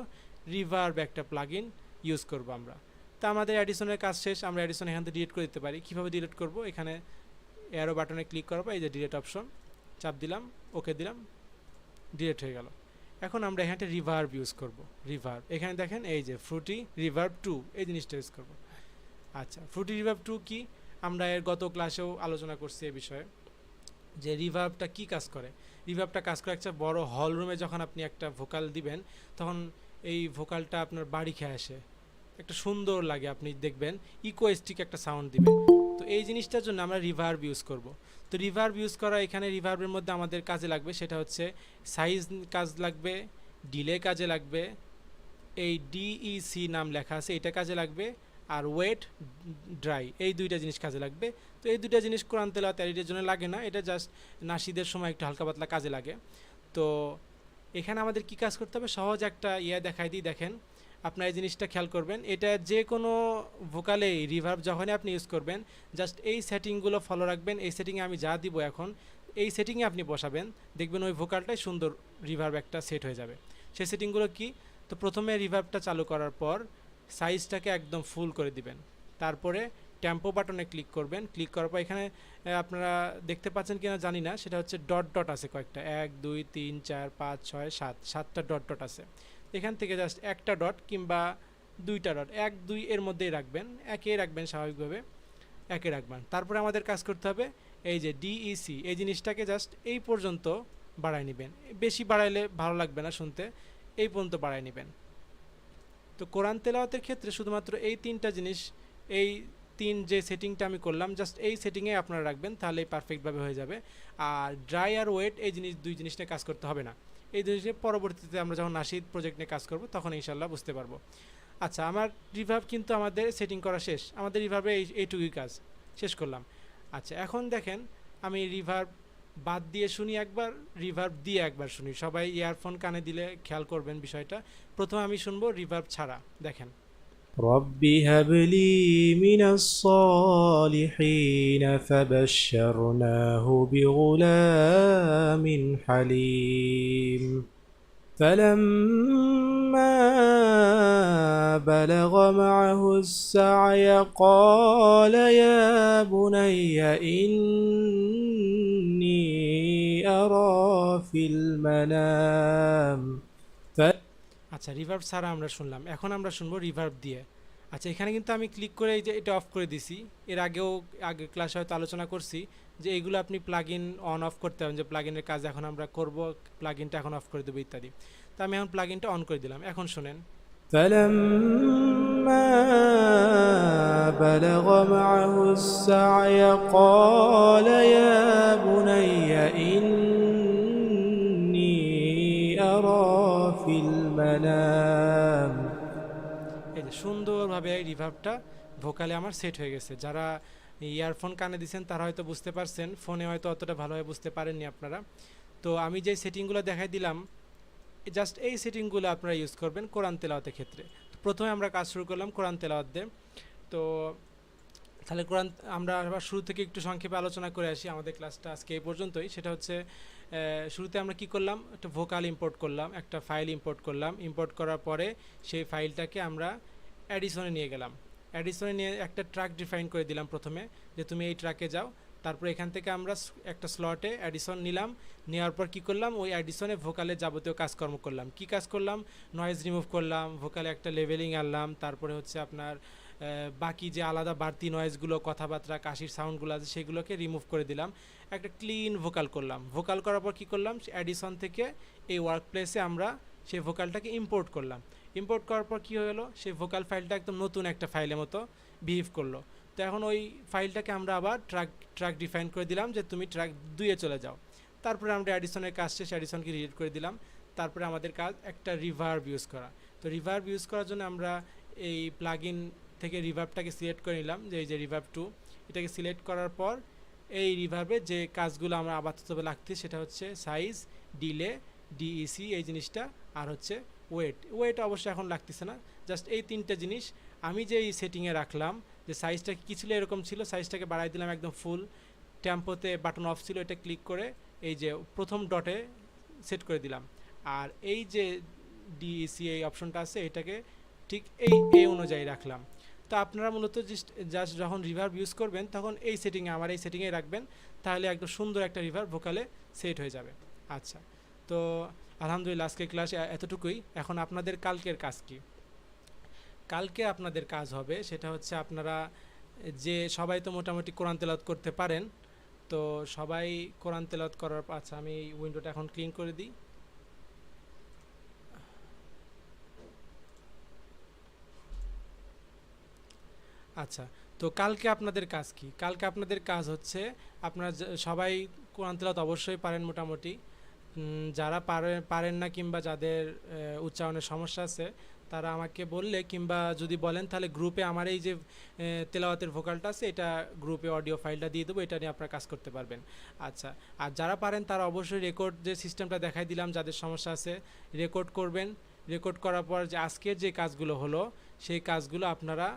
রিভার্ব একটা প্লাগইন ইউজ করব আমরা। তা আমাদের অ্যাডিশনের কাজ শেষ, আমরা অ্যাডিশন এখান থেকে ডিলিট করে দিতে পারি। কীভাবে ডিলিট করব, এখানে অ্যারো বাটনে ক্লিক করার পর এই যে ডিলিট অপশন চাপ দিলাম, ওকে দিলাম, ডিলিট হয়ে গেল। এখন আমরা এখানে রিভার্ব ইউজ করব। রিভার্ব এখানে দেখেন এই যে ফ্রুটি রিভার্ব 2, এই জিনিসটা ইউজ করব। আচ্ছা, ফ্রুটি রিভার্ব 2 কি, আমরা এর গত ক্লাসেও আলোচনা করছি এই বিষয়ে যে রিভার্বটা কি কাজ করে। রিভার্বটা কাজ করে একটা বড় হল রুমে যখন আপনি একটা ভোকাল দিবেন, তখন এই ভোকালটা আপনার বাড়ি খেয়ে আসে, একটা সুন্দর লাগে, আপনি দেখবেন ইকোয়েস্টিক একটা সাউন্ড দিবে। তো এই জিনিসটার জন্য আমরা রিভার্ব ইউজ করব। তো রিভার্ব ইউজ করা, এখানে রিভার্বের মধ্যে আমাদের কাজে লাগবে সেটা হচ্ছে সাইজ কাজ লাগবে, ডিলে কাজে লাগবে, এই ডিইসি নাম লেখা আছে এটা কাজে লাগবে, আর ওয়েট ড্রাই, এই দুইটা জিনিস কাজে লাগবে। তো এই দুইটা জিনিস কোরআন তেলাওয়াত এডিটের জন্য লাগে না, এটা জাস্ট নাশিদের সময় একটু হালকা পাতলা কাজে লাগে। তো এখানে আমাদের কি কাজ করতে হবে, সহজ একটা দেখাই দিই, দেখেন আপনার এই জিনিসটা খেয়াল করবেন। এটা যে কোনো ভোকালে রিভার্ব যখনই আপনি ইউজ করবেন, জাস্ট এই সেটিংগুলো ফলো রাখবেন। এই সেটিংয়ে আমি যা দিব এখন এই সেটিংয়ে আপনি বসাবেন, দেখবেন ওই ভোকালটাই সুন্দর রিভার্ব একটা সেট হয়ে যাবে। সেই সেটিংগুলো কি? তো প্রথমে রিভার্বটা চালু করার পর সাইজটাকে একদম ফুল করে দিবেন, তারপরে টেম্পো বাটনে ক্লিক করবেন। ক্লিক করার পর এখানে আপনারা দেখতে পাচ্ছেন কিনা জানি না, সেটা হচ্ছে ডট ডট আছে কয়েকটা, 1 2 3 4 5 6 7, 7টা ডট ডট আছে। এখান থেকে জাস্ট একটা ডট কিংবা দুইটা ডট, 1 2 এর মধ্যেই রাখবেন, একে রাখবেন স্বাভাবিকভাবে, একে রাখবেন। তারপরে আমাদের কাজ করতে হবে এই যে ডিইসি, এই জিনিসটাকে জাস্ট এই পর্যন্ত বাড়ায় নেবেন, বেশি বাড়াইলে ভালো লাগবে না শুনতে, এই পর্যন্ত বাড়ায় নেবেন। তো কোরআন তেলাওয়াতের ক্ষেত্রে শুধুমাত্র এই তিনটা জিনিস, এই তিন যে সেটিংটা আমি করলাম জাস্ট এই সেটিংয়ে আপনারা রাখবেন, তাহলেই পারফেক্টভাবে হয়ে যাবে। আর ড্রাই আর ওয়েট এই দুই জিনিস নিয়ে কাজ করতে হবে না, এই জিনিসে পরবর্তীতে আমরা যখন নাশিদ প্রজেক্ট নিয়ে কাজ করব তখন ইনশাল্লাহ বুঝতে পারবো। আচ্ছা, আমার রিভার্ব কিন্তু আমাদের সেটিং করা শেষ, আমাদের রিভার্বে এইটুকুই কাজ শেষ করলাম। আচ্ছা, এখন দেখেন আমি রিভার্ব বাদ দিয়ে শুনি একবার, রিভার্ব দিয়ে একবার শুনি। সবাই ইয়ারফোন কানে দিলে খেয়াল করবেন বিষয়টা। প্রথমে আমি শুনবো রিভার্ব ছাড়া, দেখেন। رب هب لي من الصالحين فبشرناه بغلام حليم فلما بلغ معه السعي قال يا بني إني أرى في المنام আচ্ছা, রিভার্ব ছাড়া আমরা শুনলাম, এখন আমরা শুনবো রিভার্ব দিয়ে। আচ্ছা, এখানে কিন্তু আমি ক্লিক করে এই যে এটা অফ করে দিছি। এর আগে ক্লাসে হয়তো আলোচনা করছি যে এইগুলো আপনি প্লাগ ইন অন অফ করতে হবে, যে প্লাগ ইনের কাজ এখন আমরা করব, প্লাগ ইনটা এখন অফ করে দেবো ইত্যাদি। তো আমি এখন প্লাগ ইনটা অন করে দিলাম, এখন শুনেন। فلما بلغ معه السعي قال يا بني إني أرى في المنام। এই যে সুন্দরভাবে এই রিভার্বটা ভোকালে আমার সেট হয়ে গেছে। যারা ইয়ারফোন কানে দিয়েছেন তারা হয়তো বুঝতে পারছেন, ফোনে হয়তো অতটা ভালোভাবে বুঝতে পারেননি আপনারা। তো আমি যে সেটিংগুলো দেখাই দিলাম, জাস্ট এই সেটিংগুলো আপনারা ইউজ করবেন কোরআন তেলাওয়াতের ক্ষেত্রে। তো প্রথমে আমরা কাজ শুরু করলাম কোরআন তেলাওয়াত দিয়ে। তো তাহলে কোরআন আমরা আবার শুরু থেকে একটু সংক্ষেপে আলোচনা করে আসি। আমাদের ক্লাসটা আজকে এই পর্যন্তই। সেটা হচ্ছে শুরুতে আমরা কি করলাম, একটা ভোকাল ইম্পোর্ট করলাম, একটা ফাইল ইম্পোর্ট করলাম। ইম্পোর্ট করার পরে সেই ফাইলটাকে আমরা অ্যাডিশনে নিয়ে গেলাম। অ্যাডিশনে নিয়ে একটা ট্র্যাক ডিফাইন করে দিলাম প্রথমে, যে তুমি এই ট্র্যাকে যাও। তারপর এখান থেকে আমরা একটা স্লটে অ্যাডিশন নিলাম, নেওয়ার পর কী করলাম, ওই অ্যাডিশনে ভোকালের যাবতীয় কাজকর্ম করলাম। কি কাজ করলাম, নয়েজ রিমুভ করলাম, ভোকালে একটা লেভেলিং আনলাম, তারপরে হচ্ছে আপনার বাকি যে আলাদা বাড়তি নয়েজগুলো, কথাবার্তা, কাশির সাউন্ডগুলো আছে সেগুলোকে রিমুভ করে দিলাম, একটা ক্লিন ভোকাল করলাম। ভোকাল করার পর কী করলাম, অ্যাডিশন থেকে এই ওয়ার্ক প্লেসে আমরা সেই ভোকালটাকে ইম্পোর্ট করলাম। ইম্পোর্ট করার পর কী হলো, সেই ভোকাল ফাইলটা একদম নতুন একটা ফাইলের মতো বিহেভ করলো। তো এখন ওই ফাইলটাকে আমরা আবার ট্র্যাক ডিফাইন করে দিলাম যে তুমি ট্র্যাক 2-এ চলে যাও। তারপরে আমরা অ্যাডিশনের কাজ শেষ, অ্যাডিশনকে রিলেট করে দিলাম। তারপরে আমাদের কাজ একটা রিভার্ব ইউজ করা। তো রিভার্ব ইউজ করার জন্য আমরা এই প্লাগ ইন থেকে রিভার্বটাকে সিলেক্ট করে নিলাম, যে এই যে রিভার্ব 2, এটাকে সিলেক্ট করার পর এই রিভার্বে যে কাজগুলো আমরা আপাতত লাগতে, সেটা হচ্ছে সাইজ, ডিলে, ডিইসি এই জিনিসটা, আর হচ্ছে ওয়েট অবশ্যই এখন লাগতেছে না। জাস্ট এই তিনটা জিনিস আমি যে এই সেটিংয়ে রাখলাম, যে সাইজটা কী ছিল এরকম ছিল, সাইজটাকে বাড়াই দিলাম একদম ফুল। টেম্পোতে বাটন অফ ছিল, এটা ক্লিক করে এই যে প্রথম ডটে সেট করে দিলাম। আর এই যে ডিইসি এই অপশনটা আছে, এটাকে ঠিক এই অনুযায়ী রাখলাম। তো আপনারা মূলত জাস্ট যখন রিভার্ব ইউজ করবেন তখন এই সেটিংয়ে, আমার এই সেটিংয়ে রাখবেন, তাহলে একদম সুন্দর একটা রিভার্ব ভোকালে সেট হয়ে যাবে। আচ্ছা, তো আলহামদুলিল্লাহ আজকের ক্লাস এতটুকুই। এখন আপনাদের কালকের কাজ কি? কালকে আপনাদের কাজ হবে সেটা হচ্ছে, আপনারা যে সবাই তো মোটামুটি কোরআন তেলাওয়াত করতে পারেন, তো সবাই কোরআন তেলাওয়াত করার, আচ্ছা আমি এই উইন্ডোটা এখন ক্লিন করে দিই। আচ্ছা, তো কালকে আপনাদের কাজ কি? কালকে আপনাদের কাজ হচ্ছে, আপনারা সবাই কোরআন তেলাওয়াত অবশ্যই পারেন মোটামুটি। যারা পারেন না কিংবা যাদের উচ্চারণের সমস্যা আছে, তারা আমাকে বললে কিংবা যদি বলেন তাহলে গ্রুপে আমার এই যে তেলাওয়াতের ভোকালটা আছে, এটা গ্রুপে অডিও ফাইলটা দিয়ে দেবো, এটা নিয়ে আপনারা কাজ করতে পারবেন। আচ্ছা, আর যারা পারেন তারা অবশ্যই রেকর্ড যে সিস্টেমটা দেখাই দিলাম, যাদের সমস্যা আছে রেকর্ড করবেন। রেকর্ড করার পর যে আজকের যে কাজগুলো হলো, সেই কাজগুলো আপনারা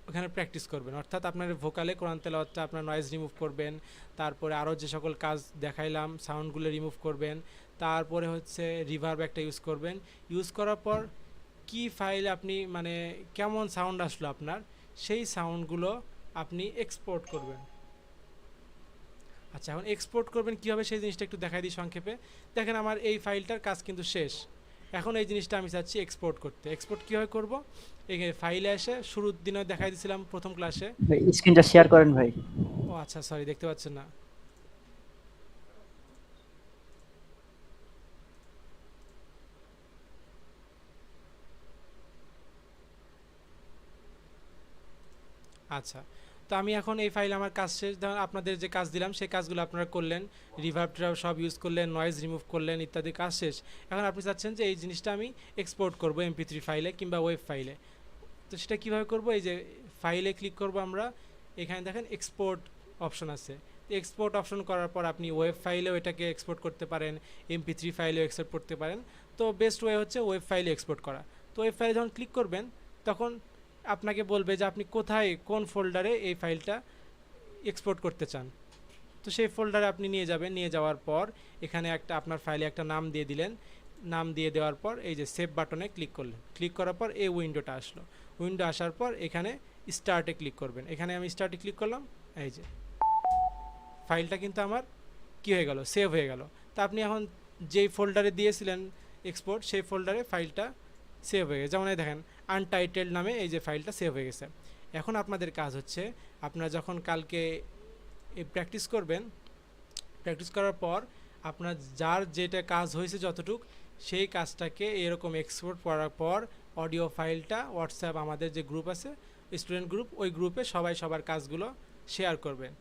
ওখানে প্র্যাকটিস করবেন, অর্থাৎ আপনার ভোকালে কোরআন তেলাওয়াতটা আপনার নয়েজ রিমুভ করবেন, তারপরে আরও যে সকল কাজ দেখাইলাম সাউন্ডগুলো রিমুভ করবেন, তারপরে হচ্ছে রিভার্ব একটা ইউজ করবেন। ইউজ করার পর কি ফাইল আপনি মানে কেমন সাউন্ড আসলো আপনার, সেই সাউন্ডগুলো আপনি এক্সপোর্ট করবেন। আচ্ছা, এখন এক্সপোর্ট করবেন কীভাবে সেই জিনিসটা একটু দেখাই দিই সংক্ষেপে। দেখেন আমার এই ফাইলটার কাজ কিন্তু শেষ, এখন এই জিনিসটা আমি চাচ্ছি এক্সপোর্ট করতে। এক্সপোর্ট কীভাবে করব, এই ফাইলে এসে শুরুর দিনে দেখাই দিয়েছিলাম প্রথম ক্লাসে। ভাই স্ক্রিনটা শেয়ার করেন ভাই। ও আচ্ছা, সরি, দেখতে পাচ্ছেন না। আচ্ছা, তো আমি এখন এই ফাইল আমার কাজ শেষ। ধরুন আপনাদের যে কাজ দিলাম সেই কাজগুলো আপনারা করলেন, রিভার্ব ট্রাভ সব ইউজ করলেন, নয়েজ রিমুভ করলেন ইত্যাদি, কাজ শেষ। এখন আপনি চাচ্ছেন যে এই জিনিসটা আমি এক্সপোর্ট করব MP3 ফাইলে কিংবা ওয়েব ফাইলে। তো সেটা কীভাবে করব, এই যে ফাইলে ক্লিক করব আমরা, এখানে দেখেন এক্সপোর্ট অপশন আছে। এক্সপোর্ট অপশন করার পর আপনি ওয়েব ফাইলেও এটাকে এক্সপোর্ট করতে পারেন, MP3 ফাইলেও এক্সপোর্ট করতে পারেন। তো বেস্ট ওয়ে হচ্ছে ওয়েব ফাইলে এক্সপোর্ট করা। তো ওয়েব ফাইলে যখন ক্লিক করবেন তখন আপনাকে বলবে যে আপনি কোথায় কোন ফোল্ডারে এই ফাইলটা এক্সপোর্ট করতে চান। তো সেই ফোল্ডারে আপনি নিয়ে যাবেন, নিয়ে যাওয়ার পর এখানে একটা আপনার ফাইলে একটা নাম দিয়ে দিলেন। নাম দিয়ে দেওয়ার পর এই যে সেভ বাটনে ক্লিক করলেন, ক্লিক করার পর এই উইন্ডোটা আসলো। উইন্ডো আসার পর এখানে স্টার্টে ক্লিক করবেন। এখানে আমি স্টার্টে ক্লিক করলাম, এই যে ফাইলটা কিন্তু আমার কী হয়ে গেল, সেভ হয়ে গেল। তা আপনি এখন যেই ফোল্ডারে দিয়েছিলেন এক্সপোর্ট, সেই ফোল্ডারে ফাইলটা সেভ হয়ে গেছে। যেমন এই দেখেন আনটাইটেলড নামে এই যে ফাইলটা সেভ হয়ে গেছে। এখন আপনাদের কাজ হচ্ছে, আপনারা যখন কালকে প্র্যাকটিস করবেন, প্র্যাকটিস করার পর আপনার যার যেটা কাজ হয়েছে যতটুক, সেই কাজটাকে এরকম এক্সপোর্ট করার পর অডিও ফাইলটা হোয়াটসঅ্যাপ আমাদের যে গ্রুপ আছে স্টুডেন্ট গ্রুপ, ওই গ্রুপে সবাই সবার কাজগুলো শেয়ার করবেন।